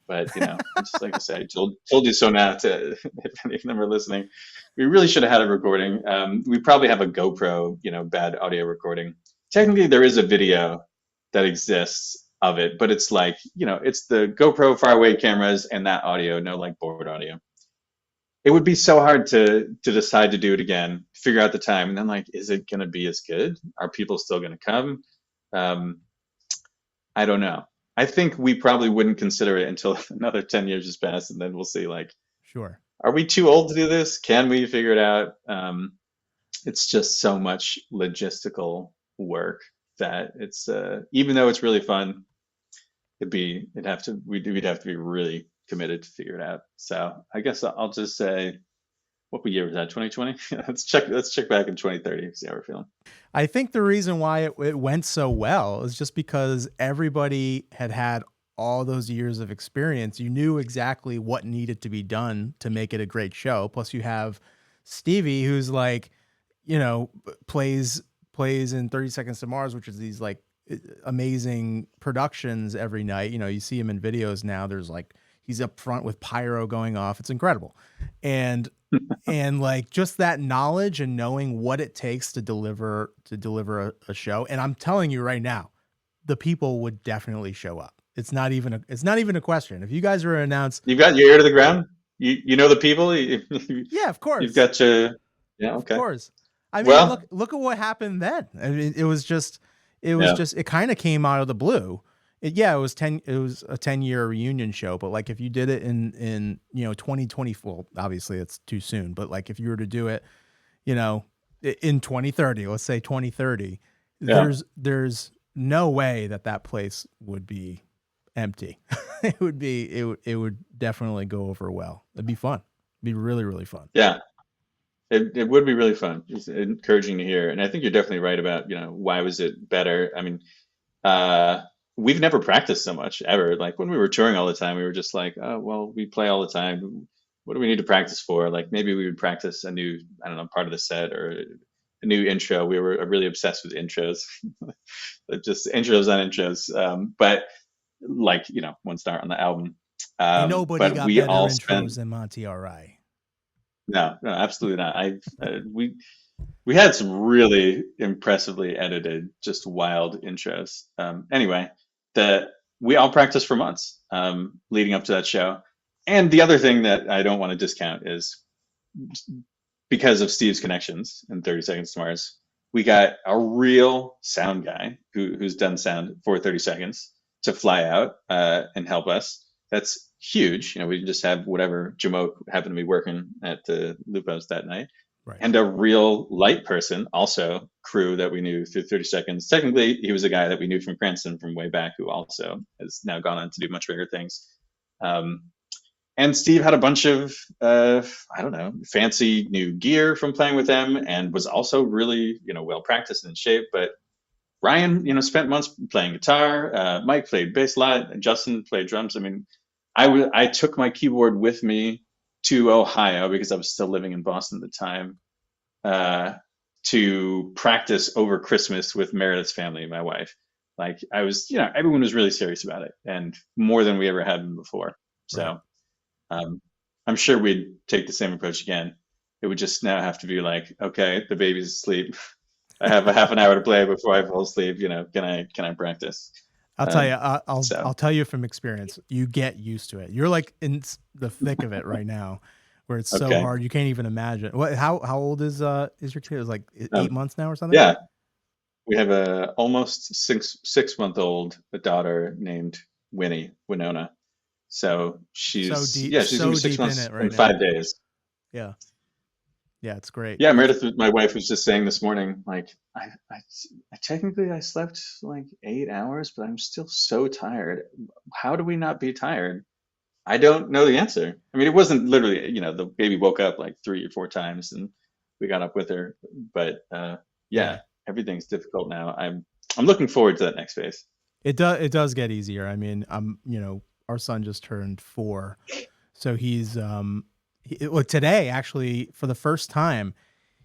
But just like I said, I told you so now. If any of them are listening, we really should have had a recording. We probably have a GoPro, bad audio recording. Technically, there is a video that exists of it, but it's like, it's the GoPro far away cameras and that audio, no like board audio. It would be so hard to decide to do it again, figure out the time, and then like, is it going to be as good? Are people still going to come? I don't know. I think we probably wouldn't consider it until another 10 years has passed, and then we'll see like, sure, are we too old to do this? Can we figure it out? It's just so much logistical work that it's even though it's really fun, we'd have to be really committed to figure it out. So I guess I'll just say, what year was that? 2020? let's check back in 2030, see how we're feeling. I think the reason why it went so well is just because everybody had all those years of experience. You knew exactly what needed to be done to make it a great show. Plus you have Stevie, who's like, plays in 30 Seconds to Mars, which is these like amazing productions every night. You see him in videos now. There's like, he's up front with pyro going off. It's incredible. And like just that knowledge and knowing what it takes to deliver a show. And I'm telling you right now, the people would definitely show up. It's not even a question. If you guys were announced, You've got your ear to the ground. You know the people. yeah, of You've course, got your yeah. of Okay. course. I mean, Well, look at what happened then. I mean, yeah. it kind of came out of the blue. It was a 10-year reunion show, but like if you did it in 2024, obviously it's too soon, but like if you were to do it, in 2030, let's say 2030, Yeah. there's no way that place would be empty. It would definitely go over well. It'd be fun. It'd be really, really fun. Yeah. It would be really fun. It's encouraging to hear. And I think you're definitely right about, why was it better? I mean, uh, we've never practiced so much ever. Like when we were touring all the time, we were just like, oh, well, we play all the time. What do we need to practice for? Like maybe we would practice a new, I don't know, part of the set or a new intro. We were really obsessed with intros, just intros on intros. But like, one star on the album. And nobody But got we better all spent intros than Monty Are I. no, no, absolutely not. We had some really impressively edited, just wild intros. Anyway, the we all practiced for months leading up to that show. And the other thing that I don't want to discount is because of Steve's connections in 30 Seconds to Mars, we got a real sound guy who's done sound for 30 Seconds to fly out and help us. That's huge. We can just have whatever Jamoke happened to be working at the Lupo's that night. Right. And a real light person, also crew that we knew through 30 Seconds. Technically, he was a guy that we knew from Cranston from way back who also has now gone on to do much bigger things. And Steve had a bunch of, I don't know, fancy new gear from playing with them and was also really, well practiced and in shape. But Ryan, spent months playing guitar. Mike played bass a lot. And Justin played drums. I mean, I took my keyboard with me to Ohio because I was still living in Boston at the time to practice over Christmas with Meredith's family, my wife. Like I was, everyone was really serious about it and more than we ever had been before. So I'm sure we'd take the same approach again. It would just now have to be like, okay, the baby's asleep. I have a half an hour to play before I fall asleep. Can I practice? I'll tell you. I'll tell you from experience. You get used to it. You're like in the thick of it right now, where it's so hard you can't even imagine. What? How old is your kid? It's like 8 months now or something. Yeah, we have a almost 6-month-old daughter named Winona. So she's she's gonna be 6 months in 5 days. Yeah. Yeah, it's great. Yeah, Meredith, my wife, was just saying this morning, like, I technically I slept like 8 hours, but I'm still so tired. How do we not be tired? I don't know the answer. I mean, it wasn't literally, the baby woke up like 3 or 4 times and we got up with her. But everything's difficult now. I'm looking forward to that next phase. It does get easier. I mean, our son just turned 4, so he's today actually for the first time,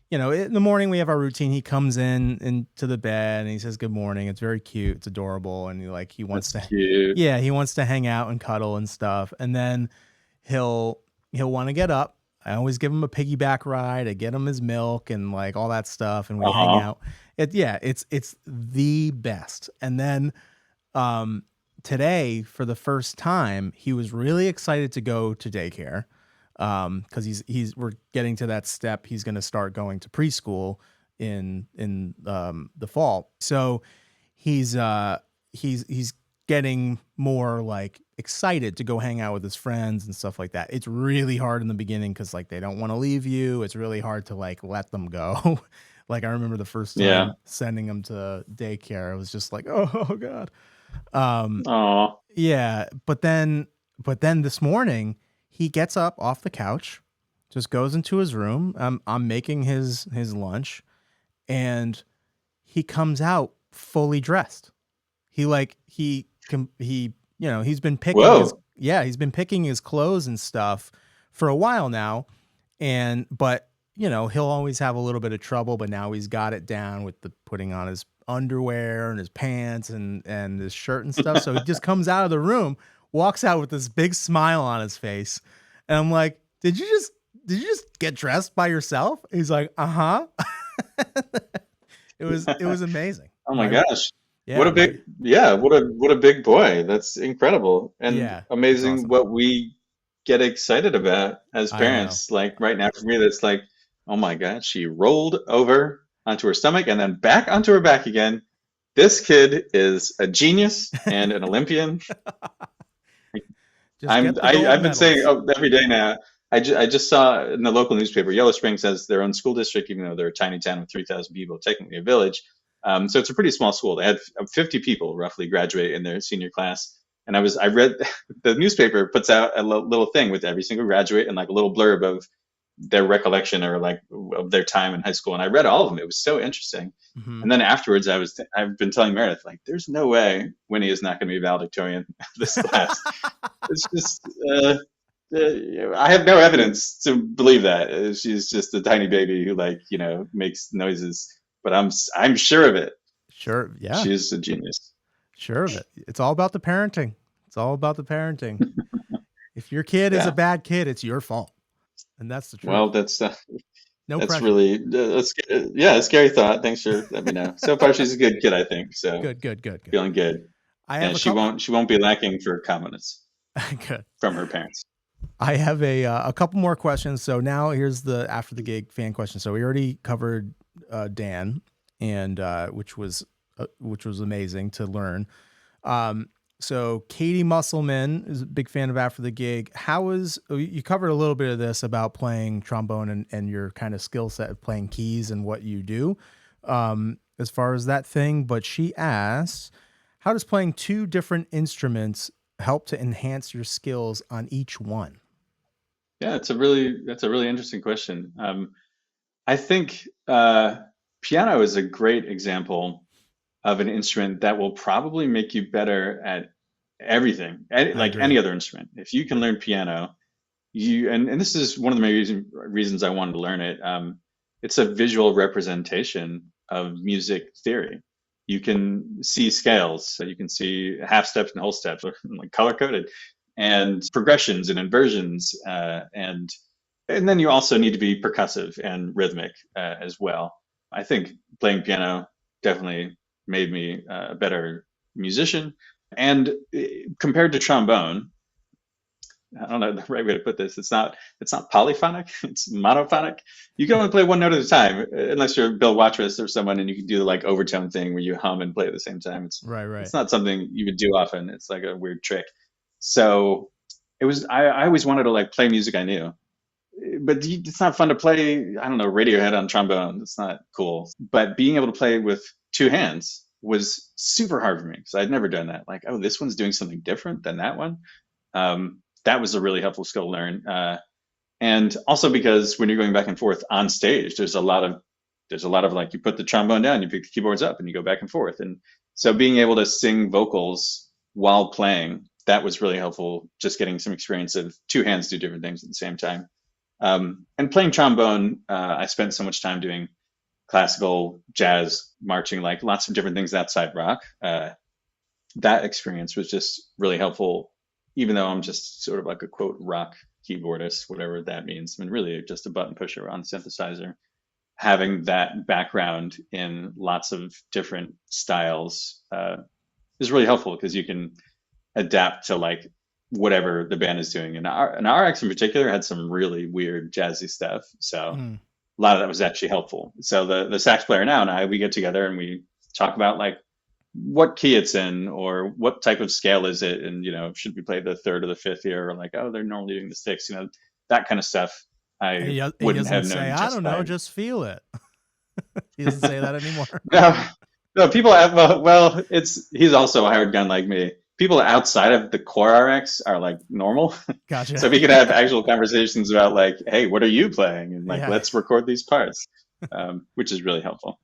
in the morning we have our routine. He comes into the bed and he says good morning. It's very cute. It's adorable, and he wants he wants to hang out and cuddle and stuff. And then he'll want to get up. I always give him a piggyback ride. I get him his milk and like all that stuff, and we hang out. It's the best. And then today, for the first time, he was really excited to go to daycare. Because we're getting to that step. He's going to start going to preschool in the fall. So he's getting more like excited to go hang out with his friends and stuff like that. It's really hard in the beginning because like they don't want to leave you. It's really hard to like let them go. Like I remember the first time sending him to daycare. I was just like, oh God. Yeah. But then this morning, he gets up off the couch, just goes into his room. I'm making his lunch, and he comes out fully dressed. He's been picking he's been picking his clothes and stuff for a while now, but he'll always have a little bit of trouble. But now he's got it down with the putting on his underwear and his pants and his shirt and stuff. So he just comes out of the room, walks out with this big smile on his face. And I'm like, did you just get dressed by yourself? He's like, uh-huh. It was amazing. Oh my gosh. What Yeah, a right. big, what a big boy. That's incredible and Yeah, it's amazing awesome. what we get excited about as I know. parents. Like right now for me, that's like, oh my God, she rolled over onto her stomach and then back onto her back again. This kid is a genius and an Olympian. Just get the gold I've been saying medals. every day now. I just saw in the local newspaper, Yellow Springs has their own school district, even though they're a tiny town with 3,000 people, technically a village. So it's a pretty small school. They had 50 people roughly graduate in their senior class. And I read the newspaper puts out a little thing with every single graduate and like a little blurb of their recollection or like of their time in high school. And I read all of them. It was so interesting. Hmm. And then afterwards, I've been telling Meredith, like, there's no way Winnie is not going to be valedictorian of this class. It's just, I have no evidence to believe that. She's just a tiny baby who, like, makes noises, but I'm sure of it. Sure. Yeah, She's a genius. sure of it. It's all about the parenting. It's all about the parenting. If your kid is a Yeah. bad kid, it's your fault. And that's the truth. Well, No that's pressure. really yeah, a scary thought. Thanks for letting me know. So far, she's a good kid, I think. So Good, good, good, good. feeling good. I have And a couple. she won't be lacking for confidence Good. from her parents. I have a couple more questions. So now here's the after the gig fan question. So we already covered Dan, and which was amazing to learn. So Katie Musselman is a big fan of After the Gig. You covered a little bit of this about playing trombone and your kind of skill set of playing keys and what you do as far as that thing. But she asks, how does playing two different instruments help to enhance your skills on each one? Yeah, that's a really interesting question. I think piano is a great example of an instrument that will probably make you better at everything, I like agree. any other instrument. If you can learn piano, and this is one of the main reasons I wanted to learn it. It's a visual representation of music theory. You can see scales, so you can see half steps and whole steps, like color coded, and progressions and inversions, and then you also need to be percussive and rhythmic as well. I think playing piano definitely made me a better musician. And compared to trombone, I don't know the right way to put this. It's not polyphonic. It's monophonic. You can only play one note at a time, unless you're Bill Watrous or someone, and you can do the like overtone thing where you hum and play at the same time. Right, It's right. not something you would do often. It's like a weird trick. So it was. I always wanted to like play music I knew, but it's not fun to play. I don't know, Radiohead on trombone. It's not cool. But being able to play with two hands was super hard for me because I'd never done that. Like, oh, this one's doing something different than that one. That was a really helpful skill to learn. And also because when you're going back and forth on stage, there's a lot of like you put the trombone down, you pick the keyboards up, and you go back and forth. And so being able to sing vocals while playing, that was really helpful. Just getting some experience of two hands do different things at the same time. And playing trombone, I spent so much time doing classical, jazz, marching, like lots of different things outside rock. That experience was just really helpful, even though I'm just sort of like a quote rock keyboardist, whatever that means. I mean, really just a button pusher on a synthesizer. Having that background in lots of different styles is really helpful because you can adapt to like whatever the band is doing. And RX in particular had some really weird jazzy stuff. So Mm. a lot of that was actually helpful. So the sax player now and I, we get together and we talk about like what key it's in or what type of scale is it, and should we play the third or the fifth here, or like, oh, they're normally doing the sixth, that kind of stuff. And I he wouldn't doesn't have say, known I just don't know, by just feel it. He doesn't say that anymore. no, no. People have well, it's he's also a hired gun like me. People outside of the core RX are like normal, Gotcha. so we can have actual conversations about like, hey, what are you playing, and like Yeah, let's record these parts, which is really helpful.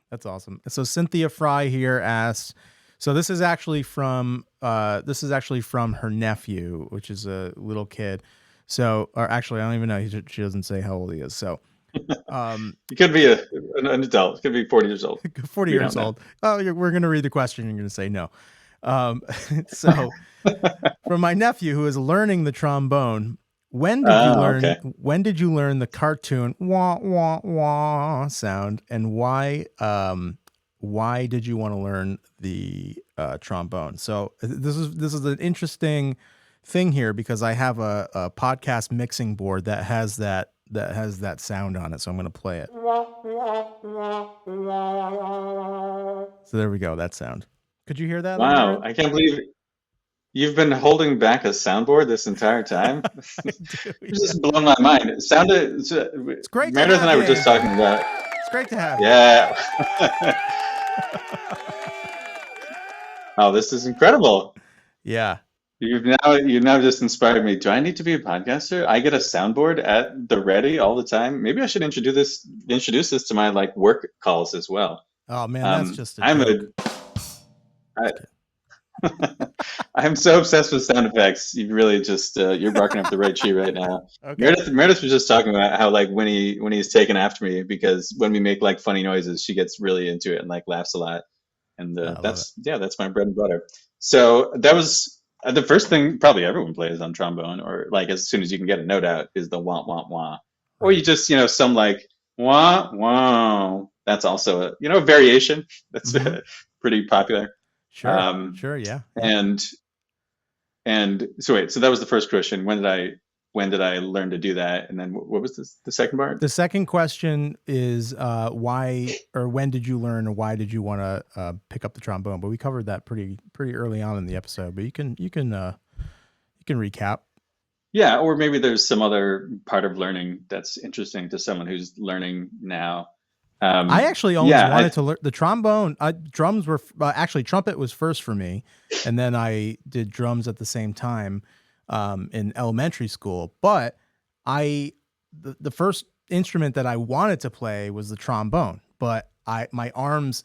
that's awesome. So Cynthia Fry here asks, so this is actually from her nephew, which is a little kid. So, or actually, I don't even know. She doesn't say how old he is. So, It could be an adult. It could be 40 years old. 40 We don't years know. old. Oh, we're going to read the question. You're going to say no. So from my nephew who is learning the trombone, Okay. when did you learn the cartoon wah wah wah sound, and why did you want to learn the trombone? So this is an interesting thing here because I have a podcast mixing board that has that sound on it. So I'm going to play it. So there we go. That sound. Could you hear that on your Wow, end? I can't believe you've been holding back a soundboard this entire time. I do, It's yeah. just blown my mind. It sounded, It's great to Meredith and have I you, were just talking Andrew. about, It's great to have you. yeah. Oh, this is incredible. Yeah. You've now just inspired me. Do I need to be a podcaster? I get a soundboard at the ready all the time. Maybe I should introduce this to my like work calls as well. Oh man, that's just a I'm joke. I, I'm so obsessed with sound effects. You really just you're barking up the right tree right now. Okay. Meredith was just talking about how like when he's taken after me because when we make like funny noises, she gets really into it and like laughs a lot. And I love it. that's my bread and butter. So that was the first thing probably everyone plays on trombone, or like as soon as you can get a note out, is the wah wah wah, or you Right. just some like wah wah. That's also a variation that's Mm-hmm. pretty popular. Sure. Um, Sure. Yeah. Yeah. and and so wait, so that was the first question. When did I learn to do that? And then what was the second part? The second question is why or when did you learn or why did you want to pick up the trombone? But we covered that pretty early on in the episode. But you can recap. Yeah, or maybe there's some other part of learning that's interesting to someone who's learning now. I actually always Yeah, wanted to learn the trombone. Drums were actually trumpet was first for me, and then I did drums at the same time in elementary school. But the first instrument that I wanted to play was the trombone. But my arms,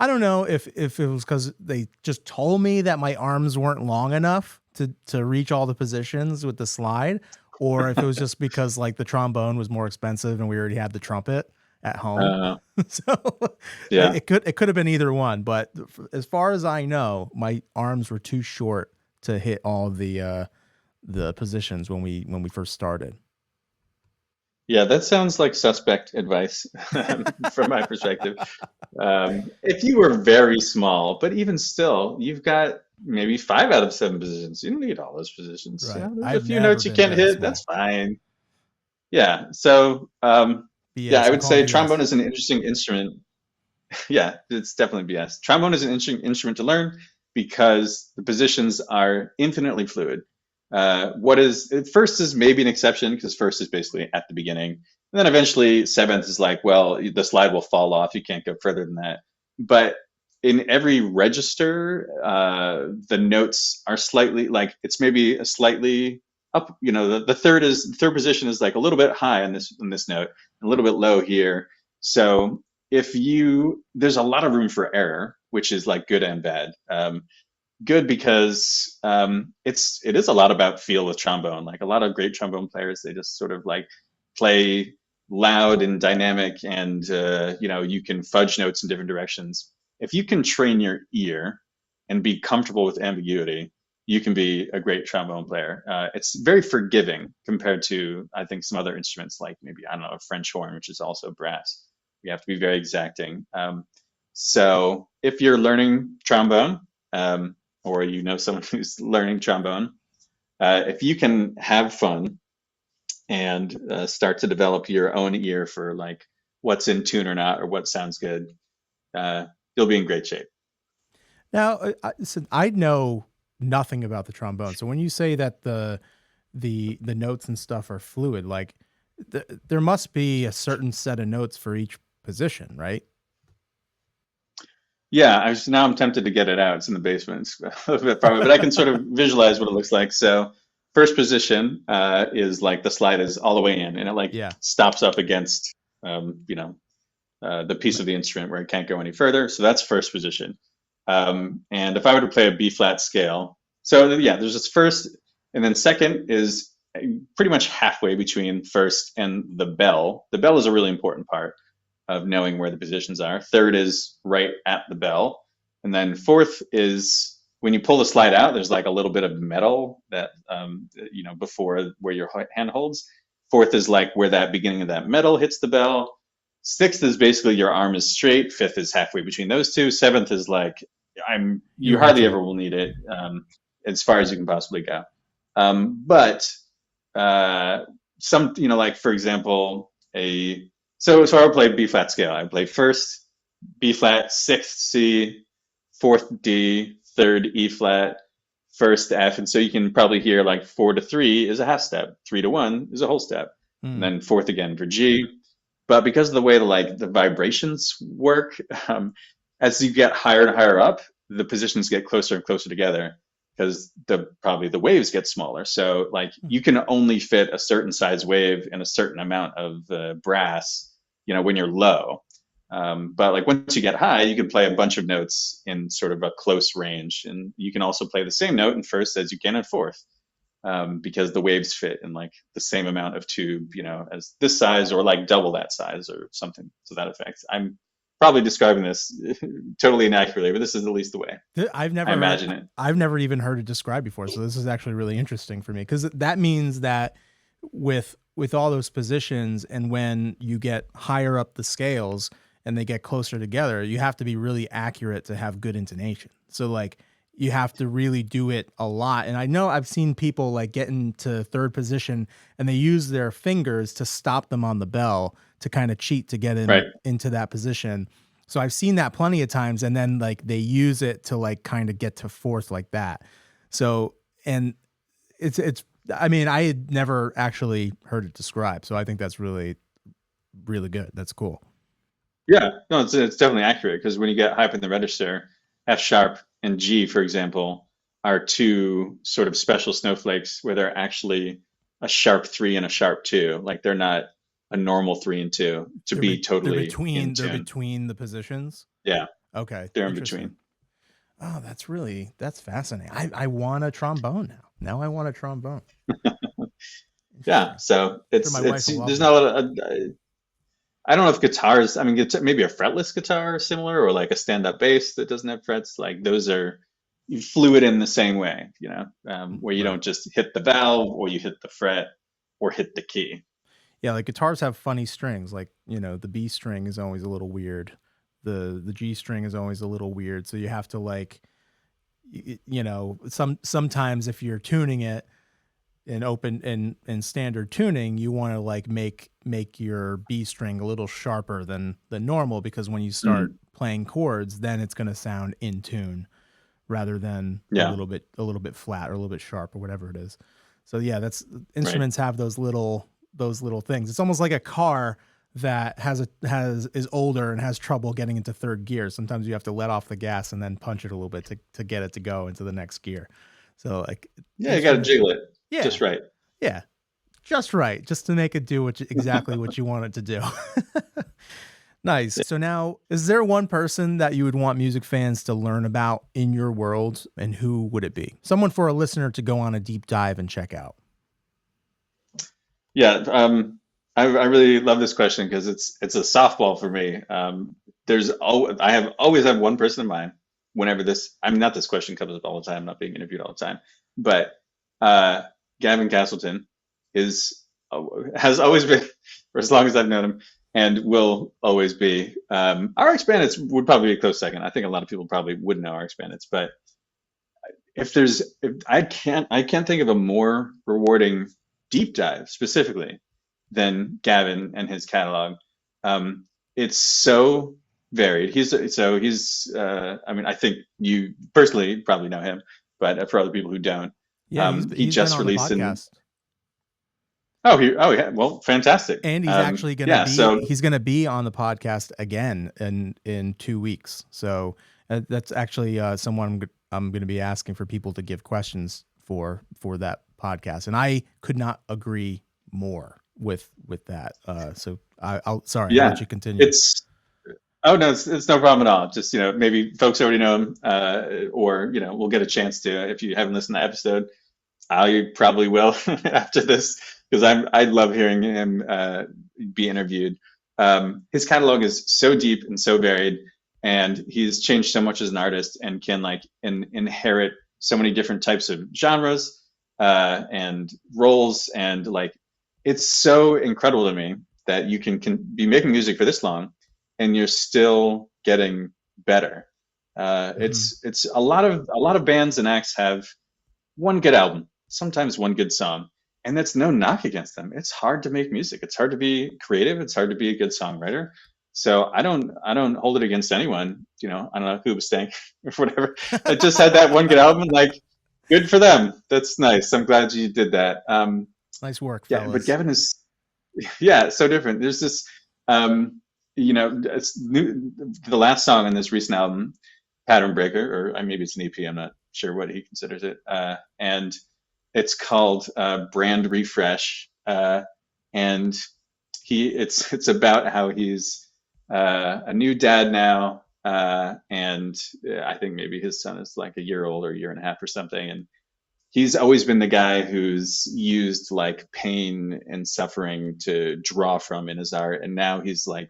I don't know if it was because they just told me that my arms weren't long enough to reach all the positions with the slide, or if it was just because like the trombone was more expensive and we already had the trumpet at home. uh, So yeah, it could have been either one, but as far as I know, my arms were too short to hit all the positions when we first started. yeah. That sounds like suspect advice from my perspective. If you were very small, but even still, you've got maybe 5 out of 7 positions. You don't need all those positions. Right. There's a I've few never notes you been can't very hit. That's small. fine. Yeah. So, yeah, BS. I I'm would calling say BS. trombone is an interesting instrument. Yeah, it's definitely BS. Trombone is an interesting instrument to learn because the positions are infinitely fluid. What is first is maybe an exception because first is basically at the beginning, and then eventually seventh is like, well, the slide will fall off. You can't go further than that. But in every register, the notes are slightly like it's maybe a slightly up. The third position is like a little bit high on this note, a little bit low here. So there's a lot of room for error, which is like good and bad. Good because it is a lot about feel with trombone. Like a lot of great trombone players, they just sort of like play loud and dynamic, and you can fudge notes in different directions. If you can train your ear and be comfortable with ambiguity, you can be a great trombone player. It's very forgiving compared to, I think, some other instruments like maybe, I don't know, a French horn, which is also brass. You have to be very exacting. So if you're learning trombone, or someone who's learning trombone, if you can have fun and start to develop your own ear for like what's in tune or not, or what sounds good, you'll be in great shape. Now, I know nothing about the trombone. So when you say that the notes and stuff are fluid, like there must be a certain set of notes for each position, right? Yeah, now I'm tempted to get it out. It's in the basement. It's a little bit far away, but I can sort of visualize what it looks like. So first position is like the slide is all the way in, and it like Yeah. stops up against the piece of the instrument where it can't go any further. So that's first position. And if I were to play a B flat scale, so yeah, there's this first, and then second is pretty much halfway between first and the bell. The bell is a really important part of knowing where the positions are. Third is right at the bell. And then fourth is when you pull the slide out, there's like a little bit of metal that, before where your hand holds. Fourth is like where that beginning of that metal hits the bell. sixth is basically your arm is straight. Fifth is halfway between those two. Seventh is like you hardly ever will need it, as far as you can possibly go. But some, like for example, so I would play B flat scale. I would play first B flat, sixth C, fourth D, third E flat, first F, and so you can probably hear like 4 to 3 is a half step, 3 to 1 is a whole step, and then fourth again for G. But because of the way the vibrations work, as you get higher and higher up, the positions get closer and closer together because probably the waves get smaller. So like you can only fit a certain size wave in a certain amount of brass, when you're low. But like once you get high, you can play a bunch of notes in sort of a close range, and you can also play the same note in first as you can in fourth, because the waves fit in like the same amount of tube, as this size or like double that size or something to that effect. I'm probably describing this totally inaccurately, but this is at least the way I imagine it. I've never even heard it described before, so this is actually really interesting for me, because that means that with all those positions, and when you get higher up the scales and they get closer together, you have to be really accurate to have good intonation. So like you have to really do it a lot. And I know I've seen people like get into third position and they use their fingers to stop them on the bell to kind of cheat to get into that position. So I've seen that plenty of times, and then like they use it to like kind of get to fourth like that. So, and it's I mean, I had never actually heard it described, so I think that's really, really good. That's cool. Yeah, no, it's definitely accurate, because when you get high up in the register, F sharp and G, for example, are two sort of special snowflakes where they're actually a sharp 3 and a sharp 2. Like they're not a normal 3 and 2 to be totally in tune. They're between the positions. Yeah. Okay. They're in between. Oh, that's fascinating. I want a trombone now. Now I want a trombone. Yeah. So there's not a lot of, I don't know if guitars, I mean, maybe a fretless guitar is similar, or like a stand-up bass that doesn't have frets. Like those are fluid in the same way, where you don't just hit the valve or you hit the fret or hit the key. Yeah, like guitars have funny strings. Like, the B string is always a little weird. The G string is always a little weird. So you have to like, sometimes if you're tuning it in open in standard tuning, you want to like make your B string a little sharper than normal, because when you start playing chords, then it's going to sound in tune rather than a little bit flat or a little bit sharp or whatever it is. So yeah, instruments have those little things. It's almost like a car that is older and has trouble getting into third gear. Sometimes you have to let off the gas and then punch it a little bit to get it to go into the next gear. So like, you got to jiggle it. Yeah. Just right. Yeah. Just right. Just to make it do exactly what you want it to do. Nice. So now, is there one person that you would want music fans to learn about in your world, and who would it be? Someone for a listener to go on a deep dive and check out. Yeah. I really love this question, because it's a softball for me. I always have one person in mind whenever not this question comes up all the time, I'm not being interviewed all the time, but Gavin Castleton has always been, for as long as I've known him, and will always be. Rx Bandits would probably be a close second. I think a lot of people probably wouldn't know Rx Bandits, but if I can't think of a more rewarding deep dive specifically than Gavin and his catalog. It's so varied. I mean, I think you personally probably know him, but for other people who don't, he just released yeah. Well, fantastic. And he's actually going to he's going to be on the podcast again in 2 weeks. So that's actually someone I'm going to be asking for people to give questions for that podcast. And I could not agree more with that. So I'll let you continue. It's no problem at all. Just, maybe folks already know him, or, we'll get a chance to, if you haven't listened to the episode, I probably will after this, because I love hearing him be interviewed. His catalog is so deep and so varied, and he's changed so much as an artist, and can inherit so many different types of genres and roles, and it's so incredible to me that you can be making music for this long and you're still getting better. It's a lot of bands and acts have one good album, sometimes one good song, and that's no knock against them. It's hard to make music. It's hard to be creative. It's hard to be a good songwriter. So I don't hold it against anyone. I don't know who was saying or whatever. I just had that one good album. Like, good for them. That's nice. I'm glad you did that. Nice work, yeah, fellas. but Gavin is, so different. There's this, it's new, the last song on this recent album, Pattern Breaker, or maybe it's an EP. I'm not sure what he considers it. And it's called Brand Refresh. And it's about how he's a new dad now, and I think maybe his son is like a year old or a year and a half or something, and he's always been the guy who's used like pain and suffering to draw from in his art, and now he's like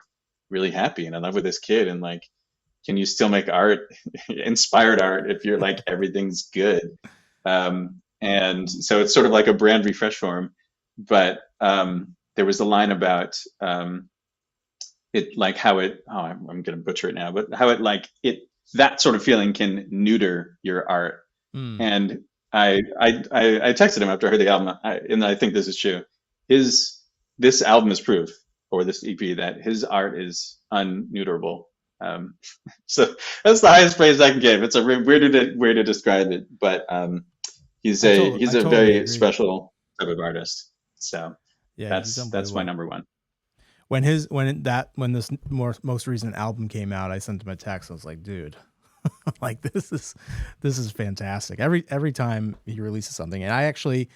really happy and in love with his kid, and like, can you still make art, inspired art, if you're like everything's good? And so it's sort of like a brand refresh for him. But there was a line about it, like how it, I'm going to butcher it now, but how it that sort of feeling can neuter your art. And I texted him after I heard the album, and I think this is true. This album is proof, or this EP, that his art is unneuterable. So that's the highest praise I can give. It's a weird way to describe it, but he's a totally very agree. Special type of artist. So yeah, that's my number one. When this most recent album came out, I sent him a text. I was like, dude, like this is fantastic. Every time he releases something, and I actually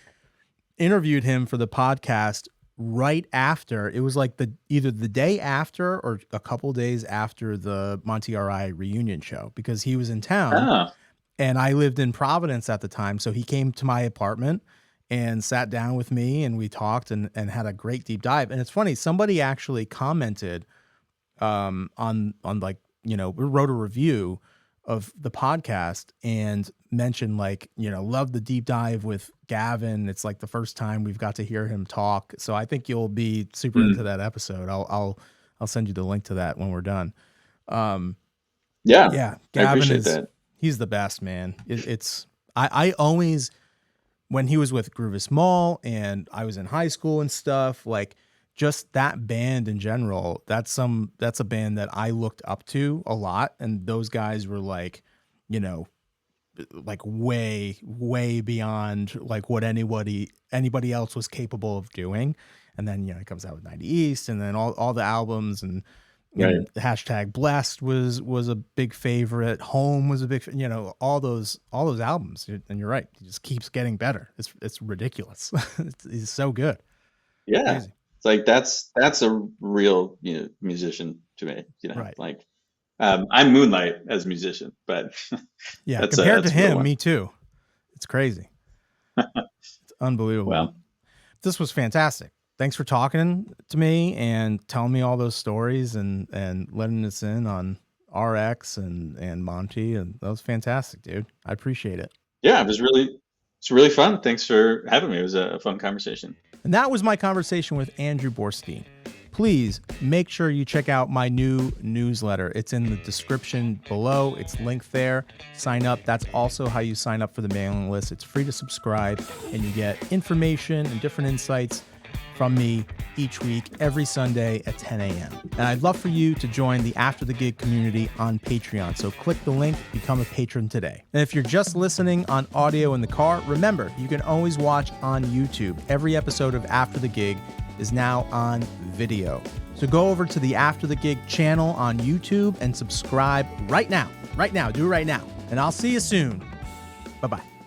interviewed him for the podcast right after. It was like either the day after or a couple days after the Monty Are I reunion show, because he was in town and I lived in Providence at the time. So he came to my apartment and sat down with me, and we talked and had a great deep dive. And it's funny, somebody actually commented on like, we wrote a review of the podcast and mentioned like, love the deep dive with Gavin. It's like the first time we've got to hear him talk. So I think you'll be super into that episode. I'll send you the link to that when we're done. Yeah. Gavin I appreciate that. He's the best, man. I always, when he was with Groovis Mall and I was in high school and stuff, like just that band in general, that's a band that I looked up to a lot. And those guys were like, like way, way beyond like what anybody else was capable of doing. And then, it comes out with 90 East, and then all the albums, and right. Hashtag Blessed was a big favorite. Home was a big, all those albums. And you're right. He just keeps getting better. It's ridiculous. He's so good. Yeah. Crazy. It's like, that's a real, musician to me, right. Like, I'm Moonlight as a musician, but yeah, compared to him, me too. It's crazy. It's unbelievable. Well, this was fantastic. Thanks for talking to me and telling me all those stories and letting us in on RX and Monty. And that was fantastic, dude. I appreciate it. Yeah, it's really fun. Thanks for having me. It was a fun conversation. And that was my conversation with Andrew Borstein. Please make sure you check out my new newsletter. It's in the description below. It's linked there. Sign up. That's also how you sign up for the mailing list. It's free to subscribe, and you get information and different insights from me each week, every Sunday at 10 a.m. And I'd love for you to join the After the Gig community on Patreon. So click the link, become a patron today. And if you're just listening on audio in the car, remember, you can always watch on YouTube. Every episode of After the Gig is now on video. So go over to the After the Gig channel on YouTube and subscribe right now. Right now. Do it right now. And I'll see you soon. Bye-bye.